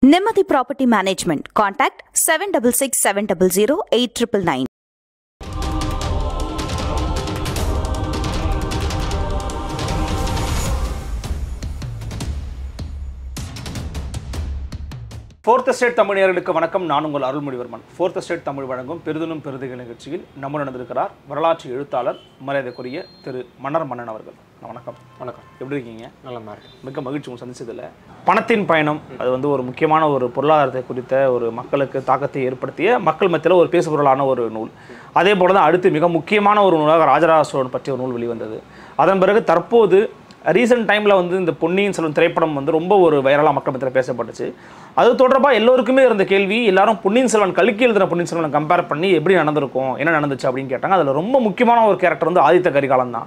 Nemathi Property Management. Contact 766 700 8999. Fourth Estate தமிழர்களுக்கு வணக்கம். நான் உங்கள் அருள்மொழிவர்மன். Fourth Estate தமிழ் வழங்கும் பெரிதும் பெரிதுகள் நிகழ்ச்சியில் நம்ம நடந்திருக்கிறார் வரலாற்று எழுத்தாளர் மரியாதைக்குரிய திரு மன்னர் மன்னன் அவர்கள். வணக்கம். வணக்கம். எப்படி இருக்கீங்க? நல்லா இருக்கு. மிக்க மகிழ்ச்சி உங்களை சந்திச்சதில்லை. பணத்தின் பயணம் அது வந்து ஒரு முக்கியமான ஒரு பொருளாதாரத்தை குறித்த ஒரு மக்களுக்கு தாக்கத்தை ஏற்படுத்திய மக்கள் மத்தியில் ஒரு பேசுபொருளான ஒரு நூல். அதே போல தான் அடுத்து மிக முக்கியமான ஒரு நூலாக ராஜராஜ சோழன் பற்றிய ஒரு நூல் வெளிவந்தது. அதன் பிறகு தற்போது ரீசெண்ட் டைமில் வந்து இந்த பொன்னியின் செல்வன் திரைப்படம் வந்து ரொம்ப ஒரு வைரலாக மக்கள் மத்தியில் பேசப்பட்டுச்சு. அது தொடர்பாக எல்லோருக்குமே இருந்த கேள்வி, எல்லாரும் பொன்னியின் செல்வன் கல்கி எழுதின பொன்னியின் செல்வனை கம்பேர் பண்ணி எப்படி நடந்திருக்கும், என்ன நடந்துச்சு அப்படின்னு கேட்டாங்க. அதில் ரொம்ப முக்கியமான ஒரு கேரக்டர் வந்து ஆதித்த கரிகாலன் தான்.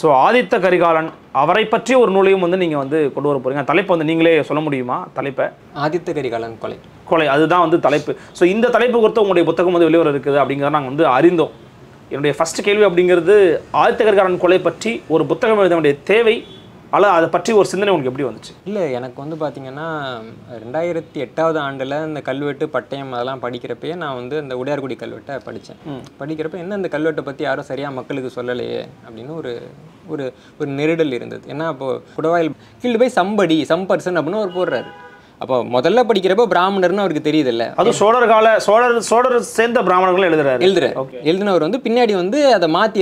ஸோ ஆதித்த கரிகாலன் அவரை பற்றிய ஒரு நூலையும் வந்து நீங்கள் வந்து கொண்டு வர போகிறீங்க. தலைப்பை வந்து நீங்களே சொல்ல முடியுமா? தலைப்பை ஆதித்த கரிகாலன் கொலை அதுதான் வந்து தலைப்பு. ஸோ இந்த தலைப்பு குறித்து உங்களுடைய புத்தகம் வந்து வெளிவர இருக்குது அப்படிங்கிறத நாங்கள் வந்து அறிந்தோம். என்னுடைய ஃபர்ஸ்ட் கேள்வி அப்படிங்கிறது, ஆதித்த கரிகாலன் கொலை பற்றி ஒரு புத்தகம் எழுத வேண்டிய தேவை அல்ல அதை பற்றி ஒரு சிந்தனை உங்களுக்கு எப்படி வந்துச்சு? இல்லை, எனக்கு வந்து பார்த்தீங்கன்னா 2008ஆவது ஆண்டில் இந்த கல்வெட்டு பட்டயம் அதெல்லாம் படிக்கிறப்பயே நான் வந்து இந்த உடையார்குடி கல்வெட்டை படித்தேன். படிக்கிறப்ப என்ன இந்த கல்வெட்டை பற்றி யாரும் சரியாக மக்களுக்கு சொல்லலையே அப்படின்னு ஒரு ஒரு ஒரு நெருடல் இருந்தது. ஏன்னா இப்போது குடவாயில் கீல்டு பை சம் பர்சன் அப்படின்னு ஒரு போடுறாரு. அப்போ முதல்ல படிக்கிறப்போ பிராமணர்னு அவருக்கு தெரியுது இல்லை, அது சோழர் சேர்ந்த பிராமணர்கள் எழுதினவர் வந்து பின்னாடி வந்து அதை மாற்றி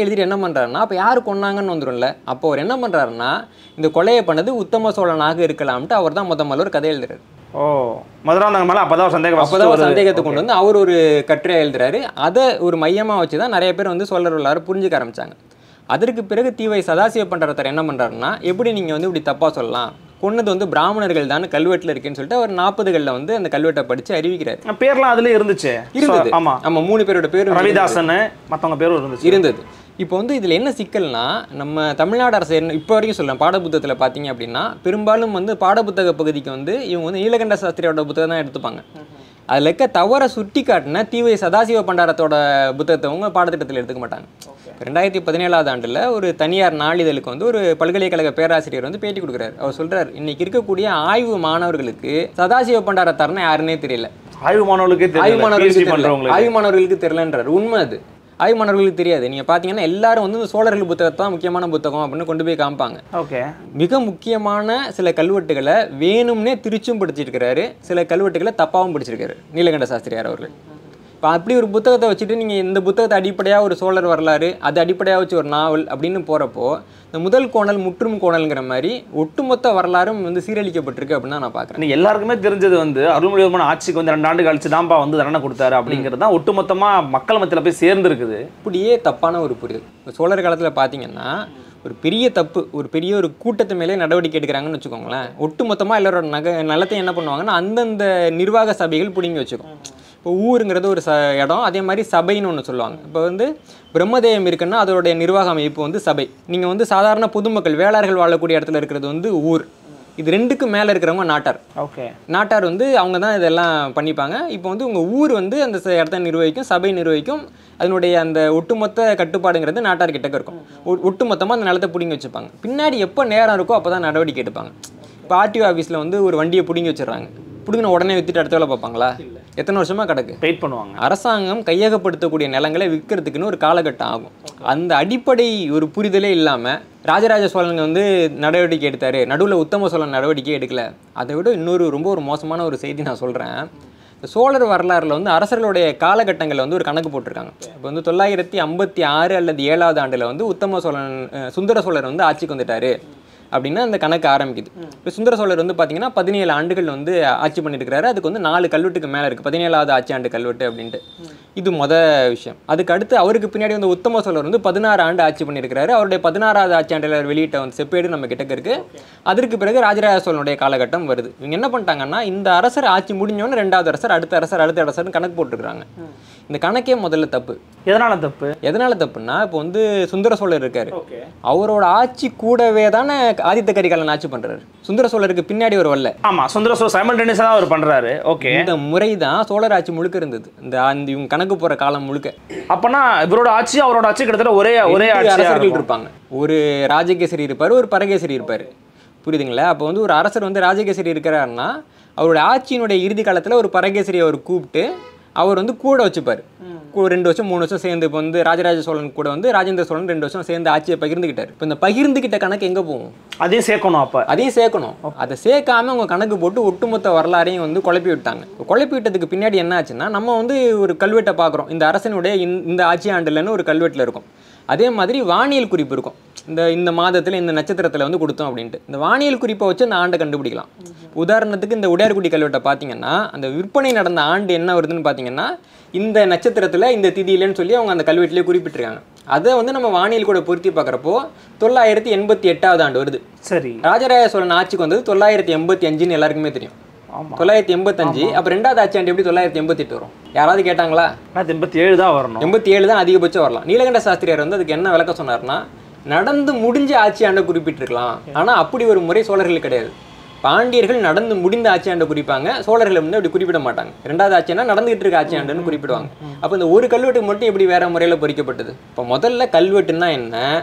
எழுதிட்டு என்ன பண்ணுறாருன்னா, அப்போ யார் கொன்னாங்கன்னு வந்துடும்ல. அப்போ அவர் என்ன பண்ணுறாருன்னா, இந்த கொலையை பண்ணது உத்தம சோழனாக இருக்கலாம்ட்டு அவர் தான் முதல்ல ஒரு கதை எழுதுறாரு. அப்பதான் சந்தேகத்தை கொண்டு வந்து அவர் ஒரு கட்டுரை எழுதுறாரு. அதை ஒரு மையமாக வச்சு தான் நிறைய பேர் வந்து சோழர் வரலாறு புரிஞ்சுக்க ஆரம்பிச்சாங்க. அதற்கு பிறகு தீவை சதாசிவ பண்டாரத்தார் என்ன பண்ணுறாருன்னா, எப்படி நீங்கள் வந்து இப்படி தப்பாக சொல்லலாம், கொன்னது வந்து பிராமணர்கள் தான் கல்வெட்டில் இருக்குன்னு சொல்லிட்டு அவர் 40களில் வந்து அந்த கல்வெட்டை படித்து அறிவிக்கிறார். பேர்லாம் அதில் இருந்தது. ஆமாம், 3 பேரோட பேர் ரவிதாசன் மற்றவங்க பேரும் இருந்தது. இப்போ வந்து இதில் என்ன சிக்கல்னா, நம்ம தமிழ்நாடு அரசு இப்போ வரைக்கும் சொல்லலாம், பாடப்புத்தகத்தில் பார்த்தீங்க அப்படின்னா பெரும்பாலும் வந்து பாடப்புத்தக பகுதிக்கு வந்து இவங்க வந்து நீலகண்ட சாஸ்திரியோட புத்தகம் தான் எடுத்துப்பாங்க. அதில் இருக்க தவறை சுட்டி காட்டின தீவை சதாசிவ பண்டாரத்தோட புத்தகத்தை அவங்க பாடத்திட்டத்தில் எடுத்துக்க மாட்டாங்க. 2017ஆவது ஆண்டில் ஒரு தனியார் நாளிதழுக்கு வந்து ஒரு பல்கலைக்கழக பேராசிரியர் வந்து பேட்டி கொடுக்குறாரு. அவர் சொல்கிறார், இன்னைக்கு இருக்கக்கூடிய ஆய்வு மாணவர்களுக்கு சதாசிவ பண்டாரத்தார்னா யாருன்னே தெரியல. ஆய்வு மாணவர்களுக்கு தெரியலன்றார். உண்மை அது. ஆய்வு மாணவர்களுக்கு தெரியாது. நீங்கள் பார்த்தீங்கன்னா எல்லாரும் வந்து இந்த சோழர்கள் புத்தகத்தை தான் முக்கியமான புத்தகம் அப்படின்னு கொண்டு போய் காமிப்பாங்க. ஓகே, மிக முக்கியமான சில கல்வெட்டுகளை வேணும்னே திருச்சும் படிச்சிருக்கிறாரு, சில கல்வெட்டுகளை தப்பாகவும் படிச்சிருக்காரு நீலகண்ட சாஸ்திரியார் அவர்கள். இப்போ அப்படி ஒரு புத்தகத்தை வச்சுட்டு நீங்கள் இந்த புத்தகத்தை அடிப்படையாக ஒரு சோழர் வரலாறு, அது அடிப்படையாக வச்சு ஒரு நாவல் அப்படின்னு போகிறப்போ இந்த முதல் கோணல் முற்றும் கோணல்ங்கிற மாதிரி ஒட்டுமொத்த வரலாறும் வந்து சீரழிக்கப்பட்டிருக்கு அப்படின்னு தான் நான் பார்க்குறேன். எல்லாருக்குமே தெரிஞ்சது வந்து அருள்மொழிவர்மன் ஆட்சிக்கு வந்து 2 ஆண்டு கழிச்சு தான்ப்பா வந்து தண்டனை கொடுத்தாரு அப்படிங்கிறது தான் ஒட்டுமொத்தமாக மக்கள் மத்தியில் போய் சேர்ந்துருக்குது. இப்படியே தப்பான ஒரு புரிதல். சோழர் காலத்தில் பார்த்தீங்கன்னா ஒரு பெரிய தப்பு, ஒரு பெரிய ஒரு கூட்டத்து மேலே நடவடிக்கை எடுக்கிறாங்கன்னு வச்சுக்கோங்களேன், ஒட்டுமொத்தமாக எல்லாரோட நலத்தையும் என்ன பண்ணுவாங்கன்னா அந்தந்த நிர்வாக சபைகள் பிடிங்கி வச்சுக்கும். இப்போ ஊருங்கிறது ஒரு இடம், அதே மாதிரி சபைன்னு ஒன்று சொல்லுவாங்க. இப்போ வந்து பிரம்மதேயம் இருக்குன்னா அதோடைய நிர்வாக அமைப்பு வந்து சபை. நீங்கள் வந்து சாதாரண பொதுமக்கள் வேளார்கள் வாழக்கூடிய இடத்துல இருக்கிறது வந்து ஊர். இது 2க்கு மேலே இருக்கிறவங்க நாட்டார். ஓகே, நாட்டார் வந்து அவங்க தான் இதெல்லாம் பண்ணிப்பாங்க. இப்போ வந்து உங்கள் ஊர் வந்து அந்த இடத்த நிர்வகிக்கும், சபை நிர்வகிக்கும். அதனுடைய அந்த ஒட்டுமொத்த கட்டுப்பாடுங்கிறது நாட்டார்கிட்ட இருக்கும். ஒட்டுமொத்தமாக அந்த நிலத்தை பிடிங்கி வச்சுப்பாங்க. பின்னாடி எப்போ நேரம் இருக்கோ அப்போ தான் நடவடிக்கை எடுப்பாங்க. இப்போ ஆர்டிஓ ஆஃபீஸில் வந்து ஒரு வண்டியை பிடிங்கி வச்சிடறாங்க, பிடிங்கின உடனே வித்துட்டு அடுத்த வேலை பார்ப்பாங்களா? எத்தனை வருஷமாக கிடக்கு, வெயிட் பண்ணுவாங்க. அரசாங்கம் கையகப்படுத்தக்கூடிய நிலங்களை விற்கிறதுக்குன்னு ஒரு காலகட்டம் ஆகும். அந்த அடிப்படை ஒரு புரிதலே இல்லாமல் ராஜராஜ சோழன் வந்து நடவடிக்கை எடுத்தார், நடுவில் உத்தம சோழன் நடவடிக்கை எடுக்கல. அதை விட இன்னொரு ரொம்ப ஒரு மோசமான ஒரு செய்தி நான் சொல்கிறேன். சோழர் வரலாறில் வந்து அரசர்களுடைய காலகட்டங்களில் வந்து ஒரு கணக்கு போட்டிருக்காங்க. இப்போ வந்து 956 அல்லது 7ஆவது ஆண்டில் வந்து உத்தம சோழன் சுந்தர சோழர் வந்து ஆட்சிக்கு வந்துட்டார் அப்படின்னா அந்த கணக்கு ஆரம்பிக்குது. இப்போ சுந்தர சோழர் வந்து பார்த்தீங்கன்னா 17 ஆண்டுகள் வந்து ஆட்சி பண்ணியிருக்கிறாரு. அதுக்கு வந்து 4 கல்வெட்டுக்கு மேலே இருக்குது, 17ஆவது ஆட்சி ஆண்டு கல்வெட்டு அப்படின்ட்டு. இது விஷயம். அதுக்கு அடுத்து அவருக்கு பின்னாடி வந்து உத்தம சோழர் வந்து 16 ஆண்டு ஆட்சி பண்ணியிருக்கிறாரு. அவருடைய 16ஆவது ஆட்சி ஆண்டில் வெளியிட்ட வந்து செப்பேடு நம்ம கிட்டக்க இருக்குது. அதற்கு பிறகு ராஜராஜ சோழனுடைய காலகட்டம் வருது. இவங்க என்ன பண்ணிட்டாங்கன்னா, இந்த அரசர் ஆட்சி முடிஞ்சோன்னு 2வது அரசர், அடுத்த அரசர்னு கணக்கு போட்டுருக்காங்க. இந்த கணக்கே முதல்ல தப்பு. எதனால தப்புன்னா, இப்போ வந்து சுந்தர சோழர் இருக்காரு, அவரோட ஆட்சி கூடவே தானே ஆதித்த கரிகாலன் ஆட்சி பண்றாரு. சுந்தர சோழருக்கு பின்னாடி ஒரு வரல. ஆமா, சுந்தர சோழர் சைமல்டேனியஸா தான் அவர் பண்றாரு. ஓகே, இந்த முறை தான் சோழர் ஆட்சி முழுக்க இருந்தது, இந்த இவங்க கணக்கு போற காலம் முழுக்க. அப்பனா இவரோட ஆட்சி அவரோட ஆட்சி கிட்டத்தட்ட ஒரே அரசர்கள் இருப்பாங்க. ஒரு ராஜகேசரி இருப்பாரு, ஒரு பரகேசரி இருப்பாரு. புரியுதுங்களா? அப்போ வந்து ஒரு அரசர் வந்து ராஜகேசரி இருக்கிறாருன்னா அவருடைய ஆட்சியினுடைய இறுதி காலத்தில் ஒரு பரகேசரி அவர் கூப்பிட்டு அவர் வந்து கூட வச்சுப்பார். 2 வருஷம் 3 வருஷம் சேர்ந்து இப்போ வந்து ராஜராஜ சோழன் கூட வந்து ராஜேந்திர சோழன் 2 வருஷம் சேர்ந்து ஆட்சியை பகிர்ந்துக்கிட்டார். இப்போ இந்த பகிர்ந்துக்கிட்ட கணக்கு எங்கே போகும்? அதையும் சேர்க்கணும். அப்போ அதையும் சேர்க்கணும். அதை சேர்க்காம அவங்க கணக்கு போட்டு ஒட்டுமொத்த வரலாறையும் வந்து குழப்பி விட்டாங்க. குழப்பி விட்டதுக்கு பின்னாடி என்ன ஆச்சுன்னா, நம்ம வந்து ஒரு கல்வெட்டை பார்க்குறோம். இந்த அரசனுடைய இந்த ஆட்சி ஆண்டுலன்னு ஒரு கல்வெட்டில் இருக்கும். அதே மாதிரி வானியல் குறிப்பு இருக்கும். இந்த மாதத்தில் இந்த நட்சத்திரத்தில் வந்து கொடுத்தோம் அப்படின்ட்டு இந்த வானியல் குறிப்பை வச்சு அந்த ஆண்டை கண்டுபிடிக்கலாம். உதாரணத்துக்கு இந்த உடையார்குடி கல்வெட்டை பார்த்தீங்கன்னா, அந்த விற்பனை நடந்த ஆண்டு என்ன வருதுன்னு பார்த்தீங்கன்னா, இந்த நட்சத்திரத்தில் இந்த திதியிலன்னு சொல்லி அவங்க அந்த கல்வெட்டிலே குறிப்பிட்டிருக்காங்க. அதை வந்து நம்ம வானியல் கூட பொருத்தி பார்க்குறப்போ 988ஆவது ஆண்டு வருது. சரி, ராஜராஜ சோழன் ஆட்சிக்கு வந்தது 985ன்னு எல்லாருக்குமே தெரியும். 985. அப்போ 2வது ஆட்சி ஆண்டு எப்படி 988 வரும்? யாராவது கேட்டாங்களா? 87 தான் வரணும். 87 தான் அதிகபட்சம் வரலாம். நீலகண்ட சாஸ்திரியார் வந்து அதுக்கு என்ன விளக்கம் சொன்னார்னா, நடந்து முடிஞ்ச ஆட்சி ஆண்டை குறிப்பிட்டிருக்கலாம். ஆனால் அப்படி ஒரு முறை சோழர்கள் கிடையாது. பாண்டியர்கள் நடந்து முடிந்த ஆட்சி ஆண்டை குறிப்பாங்க, சோழர்கள் வந்து அப்படி குறிப்பிட மாட்டாங்க. 2வது ஆட்சினா நடந்துகிட்டு இருக்க ஆட்சி ஆண்டுன்னு குறிப்பிடுவாங்க. அப்போ இந்த ஒரு கல்வெட்டு மட்டும் எப்படி வேற முறையில் பொறிக்கப்பட்டது? இப்போ முதல்ல கல்வெட்டுன்னா என்ன,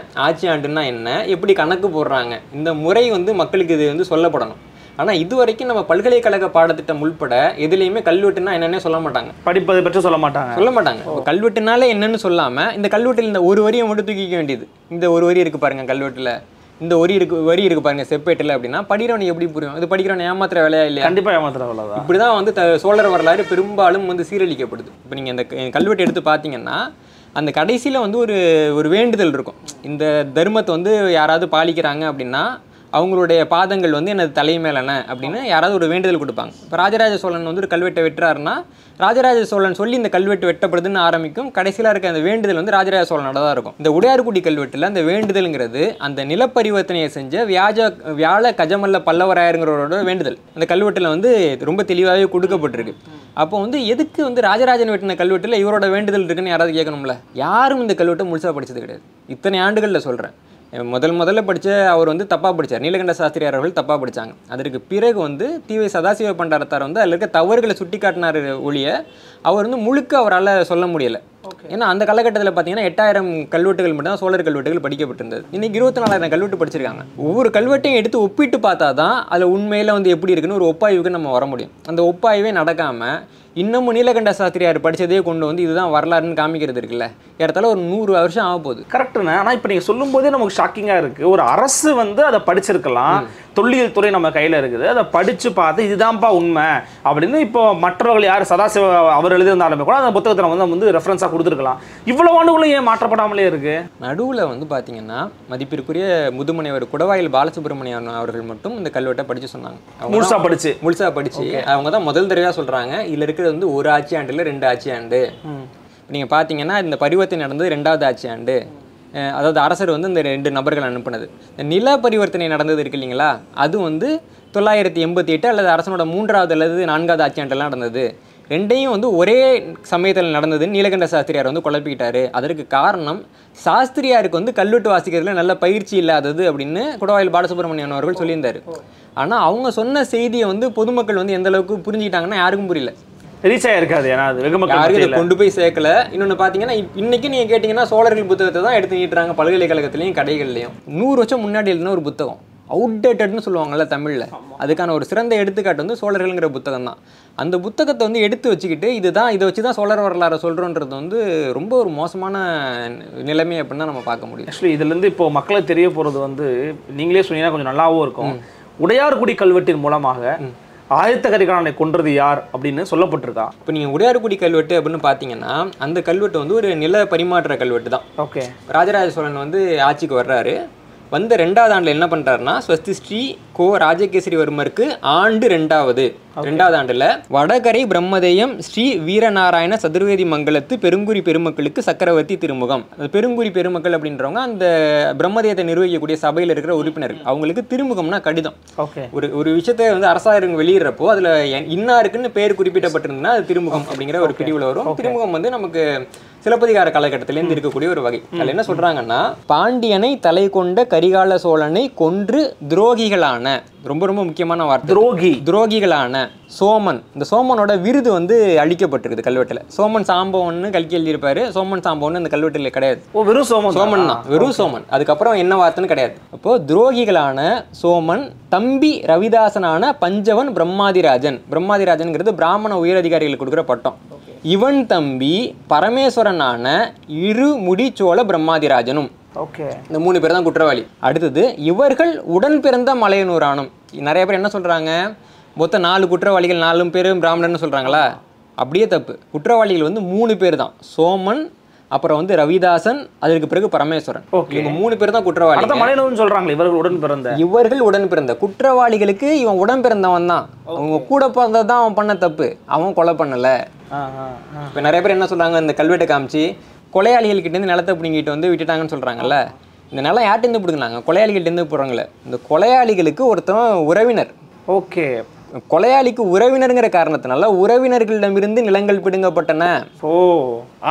ஆட்சி ஆண்டுன்னா என்ன, எப்படி கணக்கு போடுறாங்க, இந்த முறை வந்து மக்களுக்கு இது வந்து சொல்லப்படணும். ஆனால் இது வரைக்கும் நம்ம பல்கலைக்கழக பாடத்திட்டம் உள்பட எதுலேயுமே கல்வெட்டுனா என்னன்னே சொல்ல மாட்டாங்க. படிப்பதை பற்றி சொல்ல மாட்டாங்க. கல்வெட்டுனாலே என்னன்னு சொல்லாமல் இந்த கல்வெட்டில் இந்த ஒரு வரியை மட்டும் தூக்கிக்க வேண்டியது. இந்த ஒரு வரி இருக்கு பாருங்க கல்வெட்டில், இந்த வரி இருக்கு பாருங்க செப்பேட்டில் அப்படின்னா படிக்கிறவனுக்கு எப்படி புரியும்? இது படிக்கிறவன் ஏமாத்துற வேலையா இல்லையா? கண்டிப்பாக ஏமாத்துற வேலை தான். இப்படி தான் வந்து சோழர் வரலாறு பெரும்பாலும் வந்து சீரழிக்கப்படுது. இப்போ நீங்கள் இந்த கல்வெட்டு எடுத்து பார்த்தீங்கன்னா, அந்த கடைசியில் வந்து ஒரு வேண்டுதல் இருக்கும். இந்த தர்மத்தை வந்து யாராவது பாலிக்கிறாங்க அப்படின்னா அவங்களுடைய பாதங்கள் வந்து எனது தலை மேலன அப்படின்னு யாராவது ஒரு வேண்டுதல் கொடுப்பாங்க. இப்போ ராஜராஜ சோழன் வந்து ஒரு கல்வெட்டை வெட்டுறாருன்னா, ராஜராஜ சோழன் சொல்லி இந்த கல்வெட்டு வெட்டப்படுதுன்னு ஆரம்பிக்கும். கடைசியில் இருக்க அந்த வேண்டுதல் வந்து ராஜராஜ சோழனோட தான் இருக்கும். இந்த உடையார்குடி கல்வெட்டில் அந்த வேண்டுதலுங்கிறது அந்த நிலப்பரிவர்த்தனையை செஞ்ச வியாழ கஜமல்ல பல்லவராயருங்கிறவரோட வேண்டுதல் அந்த கல்வெட்டில் வந்து ரொம்ப தெளிவாகவே கொடுக்கப்பட்டிருக்கு. அப்போ வந்து எதுக்கு வந்து ராஜராஜன் வெட்டின கல்வெட்டில் இவரோட வேண்டுதல் இருக்குன்னு யாராவது கேட்கணும்ல? யாரும் இந்த கல்வெட்டை முழுசாக படித்தது கிடையாது. இத்தனை ஆண்டுகளில் சொல்கிறேன். முதல்ல படித்த அவர் வந்து தப்பாக படித்தார். நீலகண்ட சாஸ்திரியார் அவர்கள் தப்பாக படித்தாங்க. அதற்கு பிறகு வந்து தி.வை. சதாசிவ பண்டாரத்தார் வந்து அதில் இருக்க தவறுகளை சுட்டி காட்டினார் ஒழிய அவர் வந்து முழுக்க அவரால் சொல்ல முடியலை. ஏன்னா அந்த காலகட்டத்தில் பார்த்தீங்கன்னா 8000 கல்வெட்டுகள் மட்டும் தான் சோழர் கல்வெட்டுகள் படிக்கப்பட்டிருந்தது. இன்னைக்கு 24,000 கல்வெட்டு படிச்சிருக்காங்க. ஒவ்வொரு கல்வெட்டையும் எடுத்து ஒப்பிட்டு பார்த்தா தான் அதில் உண்மையில் வந்து எப்படி இருக்குன்னு ஒரு ஒப்பாய்வுக்கு நம்ம வர முடியும். அந்த ஒப்பாய்வே நடக்காமல் இன்னமும் நீலகண்ட சாஸ்திரியார் படித்ததே கொண்டு வந்து இதுதான் வரலாறுன்னு காமிக்கிறது இருக்குல்ல, ஏறத்தால ஒரு 100 வருஷம் ஆக போகுது. கரெக்டுண்ணே. ஆனால் இப்போ நீங்கள் சொல்லும் போதே நமக்கு ஷாக்கிங்காக இருக்குது. ஒரு அரசு வந்து அதை படிச்சிருக்கலாம், தொல்லியல் துறை நம்ம கையில் இருக்குது, அதை படித்து பார்த்து இதுதான்ப்பா உண்மை அப்படின்னு இப்போ மற்றவர்கள் யார் சதாசிவ அவர் எழுதியிருந்தாலுமே கூட அந்த புத்தகத்தில் வந்து ரெஃபரன்ஸாக கொடுத்துருக்கலாம். இவ்வளோ ஆண்டுகளும் ஏன் மாற்றப்படாமலே இருக்குது? நடுவில் வந்து பார்த்தீங்கன்னா மதிப்பிற்குரிய முதுமனைவர் குடவாயில் பாலசுப்ரமணியன் அவர்கள் மட்டும் இந்த கல்வெட்டை படித்து சொன்னாங்க. முழுசாக படித்து அவங்க தான் முதல் தடவையாக சொல்கிறாங்க இதில் இருக்கிறது வந்து ஒரு ஆட்சி ஆண்டு இல்லை 2 ஆட்சி ஆண்டு. நீங்கள் பார்த்தீங்கன்னா இந்த பரிவர்த்தனை நடந்தது 2வது ஆட்சி ஆண்டு. அதாவது அரசர் வந்து இந்த 2 நபர்கள் அனுப்புனது. இந்த நில பரிவர்த்தனை நடந்தது இருக்கு இல்லைங்களா, அது வந்து 988 அல்லது அரசனோட 3வது அல்லது 4வது ஆட்சி ஆண்டெல்லாம் நடந்தது. 2யும் வந்து ஒரே சமயத்தில் நடந்ததுன்னு நீலகண்ட சாஸ்திரியார் வந்து குழப்பிக்கிட்டாரு. அதற்கு காரணம் சாஸ்திரியாருக்கு வந்து கல்வெட்டு வாசிக்கிறதுல நல்ல பயிற்சி இல்லாதது அப்படின்னு குடவாயில் பாலசுப்ரமணியன் அவர்கள் சொல்லியிருந்தாரு. ஆனால் அவங்க சொன்ன செய்தியை வந்து பொதுமக்கள் வந்து எந்த அளவுக்கு புரிஞ்சுக்கிட்டாங்கன்னா யாருக்கும் புரியல, ரீச் ஆகிருக்காது. ஏன்னா அது யாருக்கு இதை கொண்டு போய் சேர்க்கல. இன்னொன்று பார்த்தீங்கன்னா இன்னைக்கு நீங்கள் கேட்டிங்கன்னா சோழர்கள் புத்தகத்தை தான் எடுத்து நீட்டுறாங்க பல்கலைக்கழகத்துலையும் கடைகள்லையும். 100 வருஷம் முன்னாடி எழுதின ஒரு புத்தகம், அவுட்டேட்டட்னு சொல்லுவாங்கள்ல தமிழில், அதுக்கான ஒரு சிறந்த எடுத்துக்காட்டு வந்து சோழர்கள்ங்கிற புத்தகம் தான். அந்த புத்தகத்தை வந்து எடுத்து வச்சுக்கிட்டு இதை வச்சு தான் சோழர் வரலாறு சொல்கிறோன்றது வந்து ரொம்ப ஒரு மோசமான நிலைமை அப்படின்னு தான் நம்ம பார்க்க முடியும். ஆக்சுவலி இதுலேருந்து இப்போ மக்களுக்கு தெரிய போகிறது வந்து நீங்களே சொன்னீங்கன்னா கொஞ்சம் நல்லாவும் இருக்கும். உடையார்குடி கல்வெட்டின் மூலமாக ஆயத்த கரிகாலனை கொன்றது யார் அப்படின்னு சொல்லப்பட்டிருக்கா. இப்போ நீங்கள் உடையார்குடி கல்வெட்டு அப்படின்னு பார்த்தீங்கன்னா அந்த கல்வெட்டு வந்து ஒரு நில பரிமாற்ற கல்வெட்டு தான். ஓகே. ராஜராஜ சோழன் வந்து ஆட்சிக்கு வர்றாரு. வந்த 2வது ஆண்டில் என்ன பண்ணுறாருன்னா ஸ்வஸ்தி ஸ்ரீ கோ ராஜகேசரிவர்மருக்கு ஆண்டு 2வது ஆண்டில் வடகரை பிரம்மதேயம் ஸ்ரீ வீரநாராயண சதுர்வேதி மங்கலத்து பெருங்குடி பெருமக்களுக்கு சக்கரவர்த்தி திருமுகம். அந்த பெருங்குடி பெருமக்கள் அப்படின்றவங்க அந்த பிரம்மதேயத்தை நிர்வகிக்கக்கூடிய சபையில் இருக்கிற உறுப்பினர்கள். அவங்களுக்கு திருமுகம்னா கடிதம். ஓகே. ஒரு விஷயத்தை வந்து அரசாங்க வெளியிடுறப்போ அதில் இன்னாருக்குன்னு பேர் குறிப்பிட்டப்பட்டிருந்ததுன்னா அது திருமுகம் அப்படிங்கிற ஒரு பிரிவில் வரும். திருமுகம் வந்து நமக்கு சிலப்பதிகார காலகட்டத்திலேருந்து இருக்கக்கூடிய ஒரு வகை. அதில் என்ன சொல்றாங்கன்னா, பாண்டியனை தலை கொண்ட கரிகால சோழனை கொன்று துரோகிகளான, ரொம்ப ரொம்ப முக்கியமான வார்த்தை, துரோகிகளான சோமன். இந்த சோமனோட விருது வந்து அழிக்கப்பட்டிருக்குது கல்வெட்டுல. சோமன் சாம்பவன்னு கல்கி எழுதியிருப்பாரு. சோமன் சாம்பவன்னு இந்த கல்வெட்டுல கிடையாது. வெறும் சோமன் தான், வெறும் சோமன். அதுக்கப்புறம் என்ன வார்த்தைன்னு கிடையாது. அப்போ துரோகிகளான சோமன் தம்பி ரவிதாசனான பஞ்சவன் பிரம்மாதிராஜன். பிரம்மாதிராஜன்ங்கிறது பிராமண உயரதிகாரிகளுக்கு கொடுக்குற பட்டம். இவன் தம்பி பரமேஸ்வரனான இருமுடி சோழ பிரம்மாதிராஜனும். இந்த 3 பேர் தான் குற்றவாளி. அடுத்தது இவர்கள் உடன் பிறந்த மலையனூரானும். நிறைய பேர் என்ன சொல்றாங்க, மொத்தம் 4 குற்றவாளிகள், 4 பேரும் பிராமணர்னு சொல்றாங்களா? அப்படியே தப்பு. குற்றவாளிகள் வந்து 3 பேர் தான். சோமன், அப்புறம் வந்து ரவிதாசன், அதற்கு பிறகு பரமேஸ்வரன். இவங்க 3 பேர் தான் குற்றவாளி. மலையனூர்னு சொல்றாங்க. இவர்கள் உடன் பிறந்த குற்றவாளிகளுக்கு இவன் உடன் பிறந்தவன் தான். அவங்க கூட பிறந்ததான் அவன் பண்ண தப்பு, அவன் கொலை பண்ணல. இப்ப நிறைய பேர் என்ன சொல்றாங்க, இந்த கல்வெட்டை காமிச்சு கொலையாளிகள் கிட்ட இருந்து நிலத்தை பிடிங்கிட்டு வந்து விட்டுட்டாங்கன்னு சொல்றாங்கல்ல. இந்த நிலம் யார்கிட்ட பிடுங்கினாங்க? கொலையாளிகிட்ட இருந்து போறாங்களே. இந்த கொலையாளிகளுக்கு ஒருத்தன் உறவினர். கொலையாளிக்கு உறவினருங்கிற காரணத்தினால உறவினர்களிடமிருந்து நிலங்கள் பிடுங்கப்பட்டன.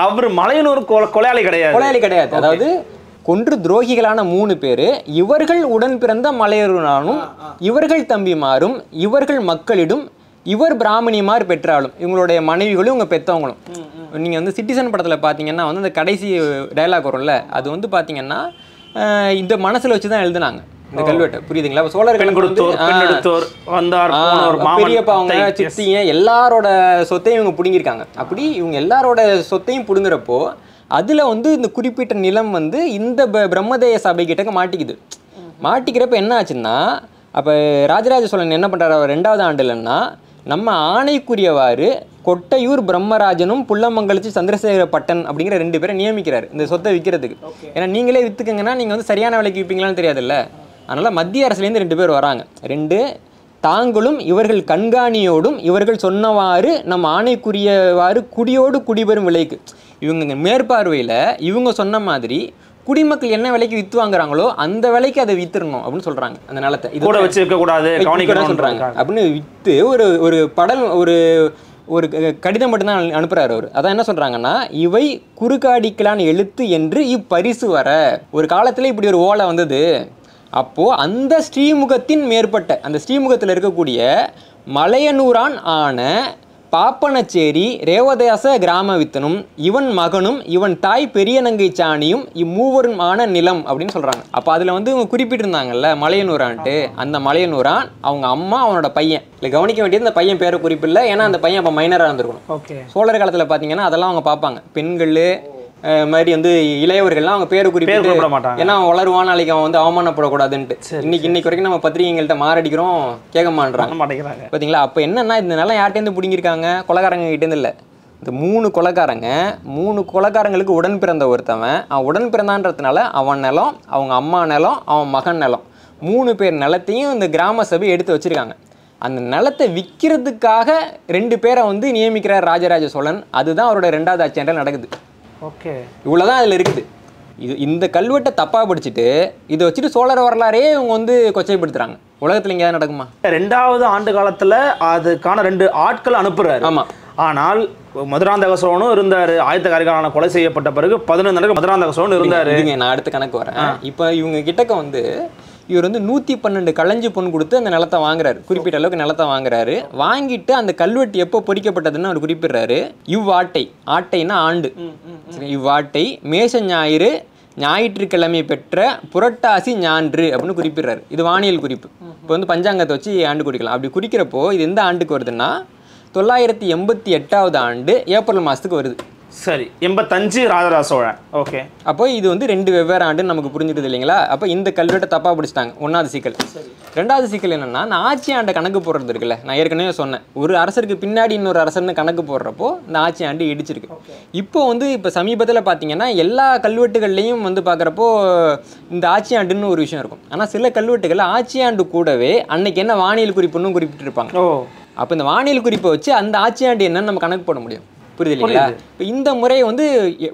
அவர் மலையனூர் கொலையாளி கிடையாது. அதாவது கொன்று துரோகிகளான 3 பேரு இவர்கள் உடன் பிறந்த மலையனூரானும், இவர்கள் தம்பிமாரும், இவர்கள் மக்களிடம் இவர் பிராமணியமார் பெற்றாலும், இவங்களுடைய மனைவிகளும் இவங்க பெற்றவங்களும். நீங்கள் வந்து சிட்டிசன் படத்தில் பார்த்தீங்கன்னா வந்து அந்த கடைசி டயலாக் வரும்ல, அது வந்து பார்த்தீங்கன்னா இந்த மனசில் வச்சு தான் எழுதுனாங்க இந்த கல்வெட்டு. புரியுதுங்களா? சோழர்கள் பெரியப்பா, அவங்க சித்திங்க எல்லாரோட சொத்தையும் இவங்க பிடுங்கிருக்காங்க. அப்படி இவங்க எல்லாரோட சொத்தையும் பிடுங்குறப்போ அதில் வந்து இந்த குறிப்பிட்ட நிலம் வந்து இந்த பிரம்மதேய சபை கிட்டக்க மாட்டிக்குது. மாட்டிக்கிறப்ப என்ன ஆச்சுன்னா, அப்போ ராஜராஜ சோழன் என்ன பண்ணுறாரு, 2வது ஆண்டுலன்னா நம்ம ஆணைக்குரியவாறு கொட்டையூர் பிரம்மராஜனும் புள்ளமங்கலத்து சந்திரசேகர பட்டன் அப்படிங்கிற 2 பேரை நியமிக்கிறார் இந்த சொத்தை விற்கிறதுக்கு. ஏன்னா நீங்களே விற்றுக்கங்கன்னா நீங்கள் வந்து சரியான விலைக்கு விற்பீங்களான்னு தெரியாதுல்ல. அதனால் மத்திய அரசுலேருந்து 2 பேர் வராங்க. 2 தாங்களும் இவர்கள் கண்காணியோடும் இவர்கள் சொன்னவாறு நம்ம ஆணைக்குரியவாறு குடியோடு குடிபெறும் விலைக்கு, இவங்க மேற்பார்வையில் இவங்க சொன்ன மாதிரி குடிமக்கள் என்ன விலைக்கு வித்து வாங்குறாங்களோ அந்த விலைக்கு அதை வித்துறணும் அப்படின்னு சொல்றாங்க. அந்த நிலத்தை இது கூட வச்சு வைக்க கூடாது சொல்றாங்க அப்படின்னு வித்து ஒரு படல் ஒரு கடிதம் மட்டும்தான் அனுப்புறாரு அவர். அதான் என்ன சொல்றாங்கன்னா, இவை குறுக்காடிக்கலான் எழுத்து என்று இப்பரிசு வர. ஒரு காலத்துல இப்படி ஒரு ஓலை வந்தது. அப்போ அந்த ஸ்ரீமுகத்தின் மேற்பட்ட, அந்த ஸ்ரீமுகத்தில் இருக்கக்கூடிய மலையனூரான் ஆன பாப்பனச்சேரி ரேவதாச கிராம வித்தனும் இவன் மகனும் இவன் தாய் பெரியநங்கை சாணியும் இம்மூவரும் ஆன நிலம் அப்படின்னு சொல்றாங்க. அப்போ அதுல வந்து இவங்க குறிப்பிட்டிருந்தாங்கல்ல மலையனூரான்ட்டு, அந்த மலையனூரான் அவங்க அம்மா அவனோட பையன். இல்லை கவனிக்க வேண்டியது இந்த பையன் பேரை குறிப்பில்லை, ஏன்னா அந்த பையன் அப்போ மைனராக இருந்திருக்கணும். சோழர் காலத்தில் பார்த்தீங்கன்னா அதெல்லாம் அவங்க பார்ப்பாங்க. பெண்கள் மாதிரி வந்து இளையவர்கள்லாம் அவங்க பேரை குறிப்பிட மாட்டாங்க. ஏன்னா அவன் வளருவான், நாளைக்கு அவன் வந்து அவமானப்படக்கூடாதுன்ட்டு. இன்னைக்கு வரைக்கும் நம்ம பத்திரிகைகள்கிட்ட மாரடிக்கிறோம், கேட்க மாட்டேங்கிறாங்க. பார்த்தீங்களா? அப்போ என்னன்னா, இந்த நிலம் யார்கிட்டேருந்து பிடிங்கிருக்காங்க? கொலைக்காரங்க கிட்டேருந்து இல்லை. இந்த 3 கொலைக்காரங்களுக்கு உடன் பிறந்த ஒருத்தவன், அவன் உடன் பிறந்தான்றதுனால அவன் நிலம், அவங்க அம்மா நிலம், அவன் மகன் நிலம், 3 பேர் நிலத்தையும் இந்த கிராம சபை எடுத்து வச்சிருக்காங்க. அந்த நிலத்தை விற்கிறதுக்காக 2 பேரை வந்து நியமிக்கிறார் ராஜராஜ சோழன். அதுதான் அவரோட 2வது ஆட்சியாண்டில் நடக்குது. இவ்வளவுதான் அதுல இருக்குது. இந்த கல்வெட்டை தப்பா படிச்சுட்டு இதை வச்சுட்டு சோழர் வரலாறே இவங்க வந்து கொச்சைப்படுத்துறாங்க. உலகத்துல எங்கேயாவது நடக்குமா? 2வது ஆண்டு காலத்துல அதுக்கான 2 ஆட்கள் அனுப்புறாரு. ஆமா. ஆனால் மதுராந்தக சோழனும் இருந்தாரு. ஆயத்த கரிகாலன் கொலை செய்யப்பட்ட பிறகு 11 மதுராந்தக சோழன் இருந்தாரு. நான் அடுத்த கணக்கு வரேன். இப்ப இவங்க கிட்டக்க வந்து இவர் வந்து 112 களஞ்சி பொன் கொடுத்து அந்த நிலத்தை வாங்குறாரு. குறிப்பிட்ட அளவுக்கு நிலத்தை வாங்குறாரு. வாங்கிட்டு அந்த கல்வெட்டு எப்போ பொறிக்கப்பட்டதுன்னு அவர் குறிப்பிடுறாரு. ஆட்டைன்னா ஆண்டு. இவ்வாட்டை மேச ஞாயிறு ஞாயிற்றுக்கிழமை பெற்ற புரட்டாசி ஞான்று அப்படின்னு குறிப்பிடுறாரு. இது வானியல் குறிப்பு. இப்போ வந்து பஞ்சாங்கத்தை வச்சு ஆண்டு குறிக்கலாம். அப்படி குறிக்கிறப்போ இது எந்த ஆண்டுக்கு வருதுன்னா 988வது ஆண்டு ஏப்ரல் மாதத்துக்கு வருது. சரி, 85 ராஜராஜ சோழன். ஓகே. அப்போ இது வந்து 2 வெவ்வேறு ஆண்டுன்னு நமக்கு புரிஞ்சிடுது இல்லைங்களா? அப்போ இந்த கல்வெட்டை தப்பாக பிடிச்சிட்டாங்க. 1வது சிக்கல். 2வது சிக்கல் என்னன்னா, இந்த ஆட்சி ஆண்டை கணக்கு போடுறது இருக்குல்ல, நான் ஏற்கனவே சொன்னேன், ஒரு அரசருக்கு பின்னாடி இன்னொரு அரசர்னு கணக்கு போடுறப்போ இந்த ஆட்சி ஆண்டு இடிச்சிருக்கு. இப்போ சமீபத்தில் பார்த்தீங்கன்னா எல்லா கல்வெட்டுகள்லையும் வந்து பார்க்குறப்போ இந்த ஆட்சி ஆண்டுன்னு ஒரு விஷயம் இருக்கும். ஆனால் சில கல்வெட்டுகள் ஆட்சி ஆண்டு கூடவே அன்னைக்கு என்ன வானியல் குறிப்புன்னு குறிப்பிட்டிருப்பாங்க. அப்போ இந்த வானியல் குறிப்பை வச்சு அந்த ஆட்சி ஆண்டு என்னன்னு நம்ம கணக்கு போட முடியும். புரியுது இல்லைங்களா? இப்போ இந்த முறை வந்து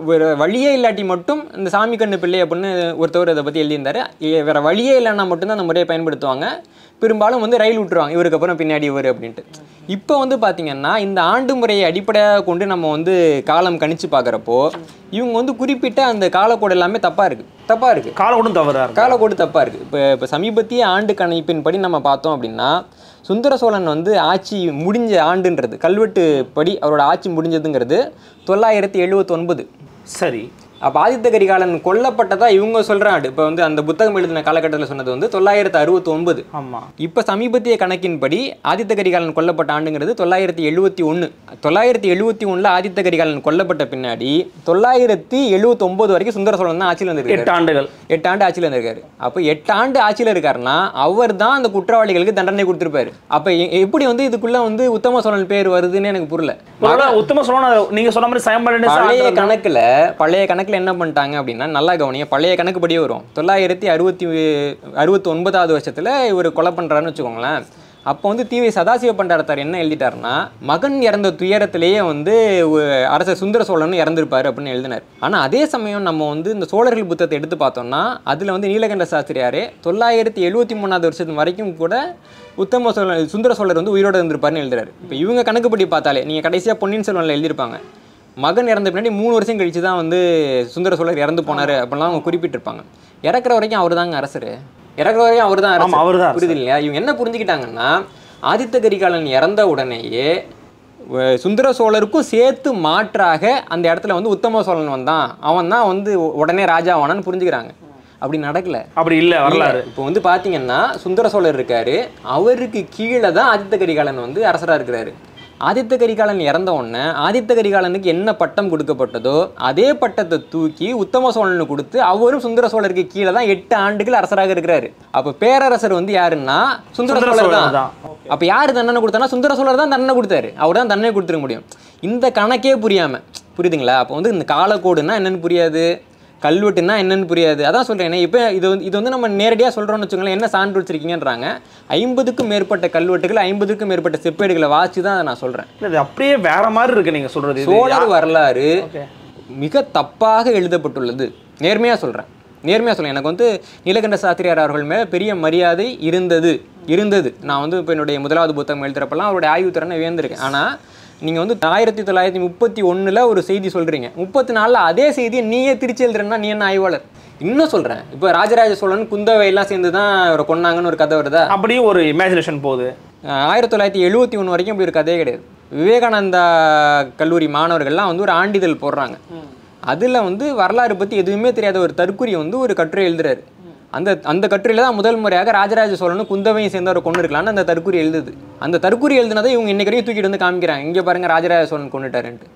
வேற வழியே இல்லாட்டி மட்டும் இந்த சாமி கண்ணு பிள்ளை அப்படின்னு ஒருத்தவர் இதை பற்றி எழுதியிருந்தாரு. வேற வழியே இல்லைன்னா மட்டும்தான் அந்த முறையை பயன்படுத்துவாங்க. பெரும்பாலும் வந்து ரயில் விட்டுருவாங்க, இவருக்கு அப்புறம் பின்னாடி இவர் அப்படின்ட்டு. இப்போ வந்து பார்த்தீங்கன்னா இந்த ஆண்டு முறையை அடிப்படையாக கொண்டு நம்ம வந்து காலம் கணிச்சு பார்க்குறப்போ இவங்க வந்து குறிப்பிட்ட அந்த காலக்கோடு எல்லாமே தப்பாக இருக்குது. காலக்கோடும் தவறா இருக்கு. காலக்கோடு தப்பாக இருக்குது. இப்போ சமீபத்திய ஆண்டு கணிப்பின்படி நம்ம பார்த்தோம் அப்படின்னா சுந்தர சோழன் வந்து ஆட்சி முடிஞ்ச ஆண்டுன்றது கல்வெட்டு படி அவரோட ஆட்சி முடிஞ்சதுங்கிறது 979. சரி. அப்போ ஆதித்த கரிகாலன் கொல்லப்பட்டதா இவங்க சொல்கிற ஆண்டு. இப்போ வந்து அந்த புத்தகம் எழுதின காலகட்டத்தில் சொன்னது வந்து 969. ஆமாம். இப்போ சமீபத்திய கணக்கின்படி ஆதித்த கரிகாலன் கொல்லப்பட்ட ஆண்டுங்கிறது 971. 971 ஆதித்த கரிகாலன் கொல்லப்பட்ட பின்னாடி 979 வரைக்கும் சுந்தர சோழன் தான் ஆட்சியில் இருந்திருக்காரு. 8 ஆண்டு ஆட்சியில் இருந்திருக்காரு. அப்போ 8 ஆண்டு ஆட்சியில் இருக்காருன்னா அவர் தான் அந்த குற்றவாளிகளுக்கு தண்டனை கொடுத்துருப்பாரு. அப்போ எப்படி வந்து இதுக்குள்ள வந்து உத்தம சோழன் பேர் வருதுன்னு எனக்கு புரியல. உத்தம சோழன் நீங்க சொன்ன மாதிரி பழைய கணக்குல என்ன பண்ணிட்டாங்க அப்படின்னா, நல்லா கவனிங்க, பழைய கணக்குப்படியே வரும் 969 வருஷத்துல இவர் கொலை பண்றாருன்னு வச்சுக்கோங்களேன். அப்போ வந்து தீவை சதாசிவ பண்டாரத்தார் என்ன எழுதிட்டாருன்னா, மகன் இறந்த துயரத்திலேயே வந்து அரசர் சுந்தர சோழன் இறந்திருப்பாரு அப்படின்னு எழுதினார். ஆனால் அதே சமயம் நம்ம வந்து இந்த சோழர்கள் புத்தகத்தை எடுத்து பார்த்தோம்னா அதில் வந்து நீலகண்ட சாஸ்திரியாரே 973 வருஷத்து வரைக்கும் கூட உத்தம சோழர் சுந்தர சோழர் வந்து உயிரோடு இருந்திருப்பாருன்னு எழுதுறாரு. இப்போ இவங்க கணக்குப்படி பார்த்தாலே நீங்கள் கடைசியாக பொன்னியின் செல்வனில் எழுதியிருப்பாங்க, மகன் இறந்த பின்னாடி 3 வருஷம் கழிச்சு தான் வந்து சுந்தர சோழர் இறந்து போனார் அப்படிலாம் அவங்க குறிப்பிட்டிருப்பாங்க. இறக்குற வரைக்கும் அவர் தாங்க அரசர். புரியுது இல்லையா? இவங்க என்ன புரிஞ்சுக்கிட்டாங்கன்னா, ஆதித்த கரிகாலன் இறந்த உடனேயே சுந்தர சோழருக்கும் சேர்த்து மாற்றாக அந்த இடத்துல வந்து உத்தம சோழன் வந்தான், அவன் தான் வந்து உடனே ராஜாவானான்னு புரிஞ்சுக்கிறாங்க. அப்படி நடக்கல, அப்படி இல்லை வரலாறு. இப்போ வந்து பார்த்தீங்கன்னா சுந்தர சோழர் இருக்காரு, அவருக்கு கீழே தான் ஆதித்த கரிகாலன் வந்து அரசராக இருக்கிறாரு. ஆதித்த கரிகாலன் இறந்த உடனே ஆதித்த கரிகாலனுக்கு என்ன பட்டம் கொடுக்கப்பட்டதோ அதே பட்டத்தை தூக்கி உத்தம சோழனுக்கு கொடுத்து அவரும் சுந்தர சோழருக்கு கீழே தான் 8 ஆண்டுகள் அரசராக இருக்கிறாரு. அப்போ பேரரசர் வந்து யாருன்னா சுந்தர சோழர் தான். அப்போ யார் தண்டனை கொடுத்தானா சுந்தர சோழர் தான் தண்டனை கொடுத்தாரு, அவர் தான் தண்டனை கொடுத்துருக்க முடியும். இந்த கணக்கே புரியாமல், புரியுதுங்களா? அப்போ வந்து இந்த காலக்கோடுன்னா என்னென்னு புரியாது, கல்வெட்டுன்னா என்னென்னு புரியாது. அதான் சொல்கிறேன். இப்போ இது வந்து நம்ம நேரடியாக சொல்கிறோம்னு வச்சுக்கோங்களேன், என்ன சான்று வச்சிருக்கீங்கன்றாங்க. 50க்கும் மேற்பட்ட கல்வெட்டுகள் 50க்கும் மேற்பட்ட செப்பேடுகளை வாசி தான் அதை நான் சொல்கிறேன். இது அப்படியே வேற மாதிரி இருக்குது நீங்கள் சொல்கிறது. சோழர் வரலாறு மிக தப்பாக எழுதப்பட்டுள்ளது. நேர்மையாக சொல்கிறேன். எனக்கு வந்து நீலகண்ட சாஸ்திரியார் அவர்கள் மேலே பெரிய மரியாதை இருந்தது. நான் வந்து இப்போ என்னுடைய முதலாவது புத்தகம் எழுதுறப்பெல்லாம் அவருடைய ஆய்வு திறனை வியந்திருக்கேன். ஆனால் நீங்கள் வந்து 1931 ஒரு செய்தி சொல்கிறீங்க, 34 அதே செய்தியை நீயே திருச்சி எழுதுறேன்னா நீ என்ன ஆய்வாளர்? இன்னும் சொல்கிறேன், இப்போ ராஜராஜ சோழன் குந்தவை எல்லாம் சேர்ந்து தான் அவரை கொன்னாங்கன்னு ஒரு கதை வருதா? அப்படியே ஒரு இமேஜினேஷன் போகுது. 1971 வரைக்கும் அப்படி ஒரு கதையே கிடையாது. விவேகானந்தா கல்லூரி மாணவர்கள்லாம் வந்து ஒரு ஆண்டிதழ் போடுறாங்க, அதில் வந்து வரலாறு பற்றி எதுவுமே தெரியாத ஒரு தற்குறி வந்து ஒரு கட்டுரை எழுதுறாரு. அந்த கட்டுரையில் தான் முதல் முறையாக ராஜராஜ சோழனும் குந்தவையும் சேர்ந்து அவர் கொண்டு இருக்கலான்னு அந்த தற்குறி எழுதுது. அந்த தற்குறி எழுதுனதை இவங்க இன்னைக்கு வரைக்கும் தூக்கிட்டு வந்து காமிக்கிறாங்க, இங்கே பாருங்க ராஜராஜ சோழன் கொண்டுட்டாருன்ட்டு.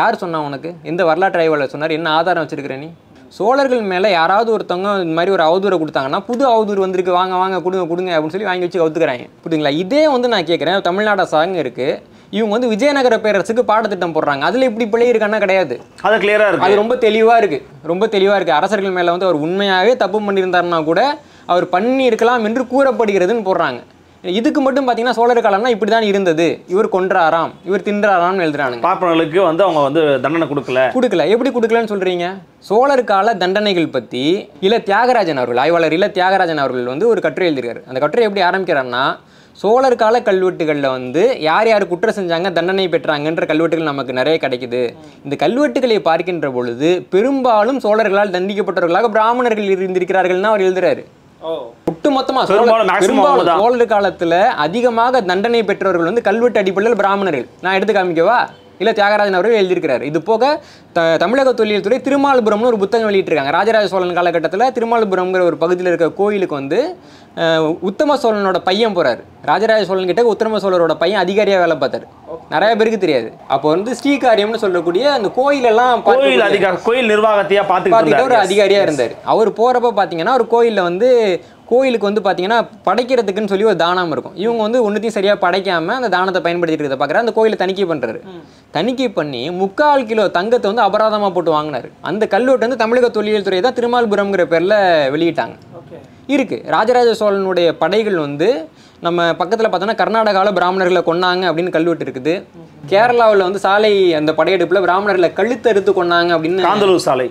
யார் சொன்னா உனக்கு? எந்த வரலாற்று ஆய்வாளர் சொன்னார்? என்ன ஆதாரம் வச்சிருக்கிற நீ? சோழர்கள் மேலே யாராவது ஒருத்தவங்க இந்த மாதிரி ஒரு அவதூறை கொடுத்தாங்கன்னா, புது அவதூறு வந்திருக்கு, வாங்க கொடுங்க அப்படின்னு சொல்லி வாங்கி வச்சு கவுத்துக்கிறாங்க. புரியுதுங்களா? இதே வந்து நான் கேட்குறேன், தமிழ்நாடு சாங் இருக்குது, இவங்க வந்து விஜயநகர பேரரசுக்கு பாடத்திட்டம் போடுறாங்க, அதில் இப்படி பிள்ளை இருக்கான்னா கிடையாது. அது கிளியராக இருக்குது, அது ரொம்ப தெளிவாக இருக்குது. அரசர்கள் மேலே வந்து அவர் உண்மையாகவே தப்பு பண்ணியிருந்தாருன்னா கூட அவர் பண்ணி இருக்கலாம் என்று கூறப்படுகிறதுன்னு போடுறாங்க. இதுக்கு மட்டும் பார்த்தீங்கன்னா சோழர் காலம்னா இப்படி தான் இருந்தது, இவர் கொன்றாராம், இவர் தின்றாராம்னு எழுதுறாங்க. பார்ப்பனர்களுக்கு வந்து அவங்க வந்து தண்டனை கொடுக்கல. எப்படி கொடுக்கலன்னு சொல்கிறீங்க? சோழர் கால தண்டனைகள் பற்றி தியாகராஜன் அவர்கள், ஆய்வாளர் தியாகராஜன் அவர்கள் வந்து ஒரு கட்டுரை எழுதியிருக்காரு. அந்த கட்டுரை எப்படி ஆரம்பிக்கிறாருன்னா, சோழர் கால கல்வெட்டுகளில் வந்து யார் குற்றம் செஞ்சாங்க, தண்டனை பெற்றாங்கன்ற கல்வெட்டுகள் நமக்கு நிறைய கிடைக்குது. இந்த கல்வெட்டுகளை பார்க்கின்ற பொழுது பெரும்பாலும் சோழர்களால் தண்டிக்கப்பட்டவர்களாக பிராமணர்கள் இருந்திருக்கிறார்கள்னு அவர் எழுதுறாரு. ஒட்டுமொத்தமா சோழர் காலத்துல அதிகமாக தண்டனை பெற்றவர்கள் வந்து கல்வெட்டு அடிப்படையில் பிராமணர்கள். நான் எடுத்து காமிக்கவா? தியாகராஜன் அவர்கள் எழுதியிருக்கிறார். இது போக தமிழக தொல்லியல் துறை திருமால்புரம்னு ஒரு புத்தகம் வெளியிட்டிருக்காங்க. ராஜராஜ சோழன் காலகட்டத்தில் திருமால்புரம்ங்கிற ஒரு பகுதியில் இருக்க கோயிலுக்கு வந்து உத்தம சோழனோட பையன் போறாரு. ராஜராஜ சோழன் கிட்ட உத்தம சோழரோட பையன் அதிகாரியாக வேலை பார்த்தாரு, நிறைய பேருக்கு தெரியாது. அப்போ வந்து ஸ்ரீகாரியம்னு சொல்லக்கூடிய அந்த கோயிலெல்லாம் கோயில் நிர்வாகத்தையா பார்த்துக்கிட்டு ஒரு அதிகாரியாக இருந்தார். அவர் போகிறப்ப பார்த்தீங்கன்னா ஒரு கோயிலில் வந்து கோயிலுக்கு வந்து பார்த்தீங்கன்னா படைக்கிறதுக்குன்னு சொல்லி ஒரு தானம் இருக்கும். இவங்க வந்து ஒன்றுத்தையும் சரியாக படைக்காமல் அந்த தானத்தை பயன்படுத்திட்டு இருக்கிறத பார்க்குறாரு. அந்த கோயிலை தணிக்கை பண்ணுறாரு. தணிக்கை பண்ணி 3/4 கிலோ தங்கத்தை வந்து அபராதமாக போட்டு வாங்கினார். அந்த கல்வெட்டு வந்து தமிழக தொல்லியல் துறை தான் திருமால்புரம்ங்கிற பேரில் வெளியிட்டாங்க. இருக்குது. ராஜராஜ சோழனுடைய படைகள் வந்து நம்ம பக்கத்தில் பார்த்தோன்னா கர்நாடகாவில் பிராமணர்களை கொன்னாங்க அப்படின்னு கல்வெட்டு இருக்குது. கேரளாவில் வந்து சாலை அந்த படையெடுப்பில் பிராமணர்களை கழுத்தறுத்து கொண்டாங்க அப்படின்னு காந்தலூர் சாலை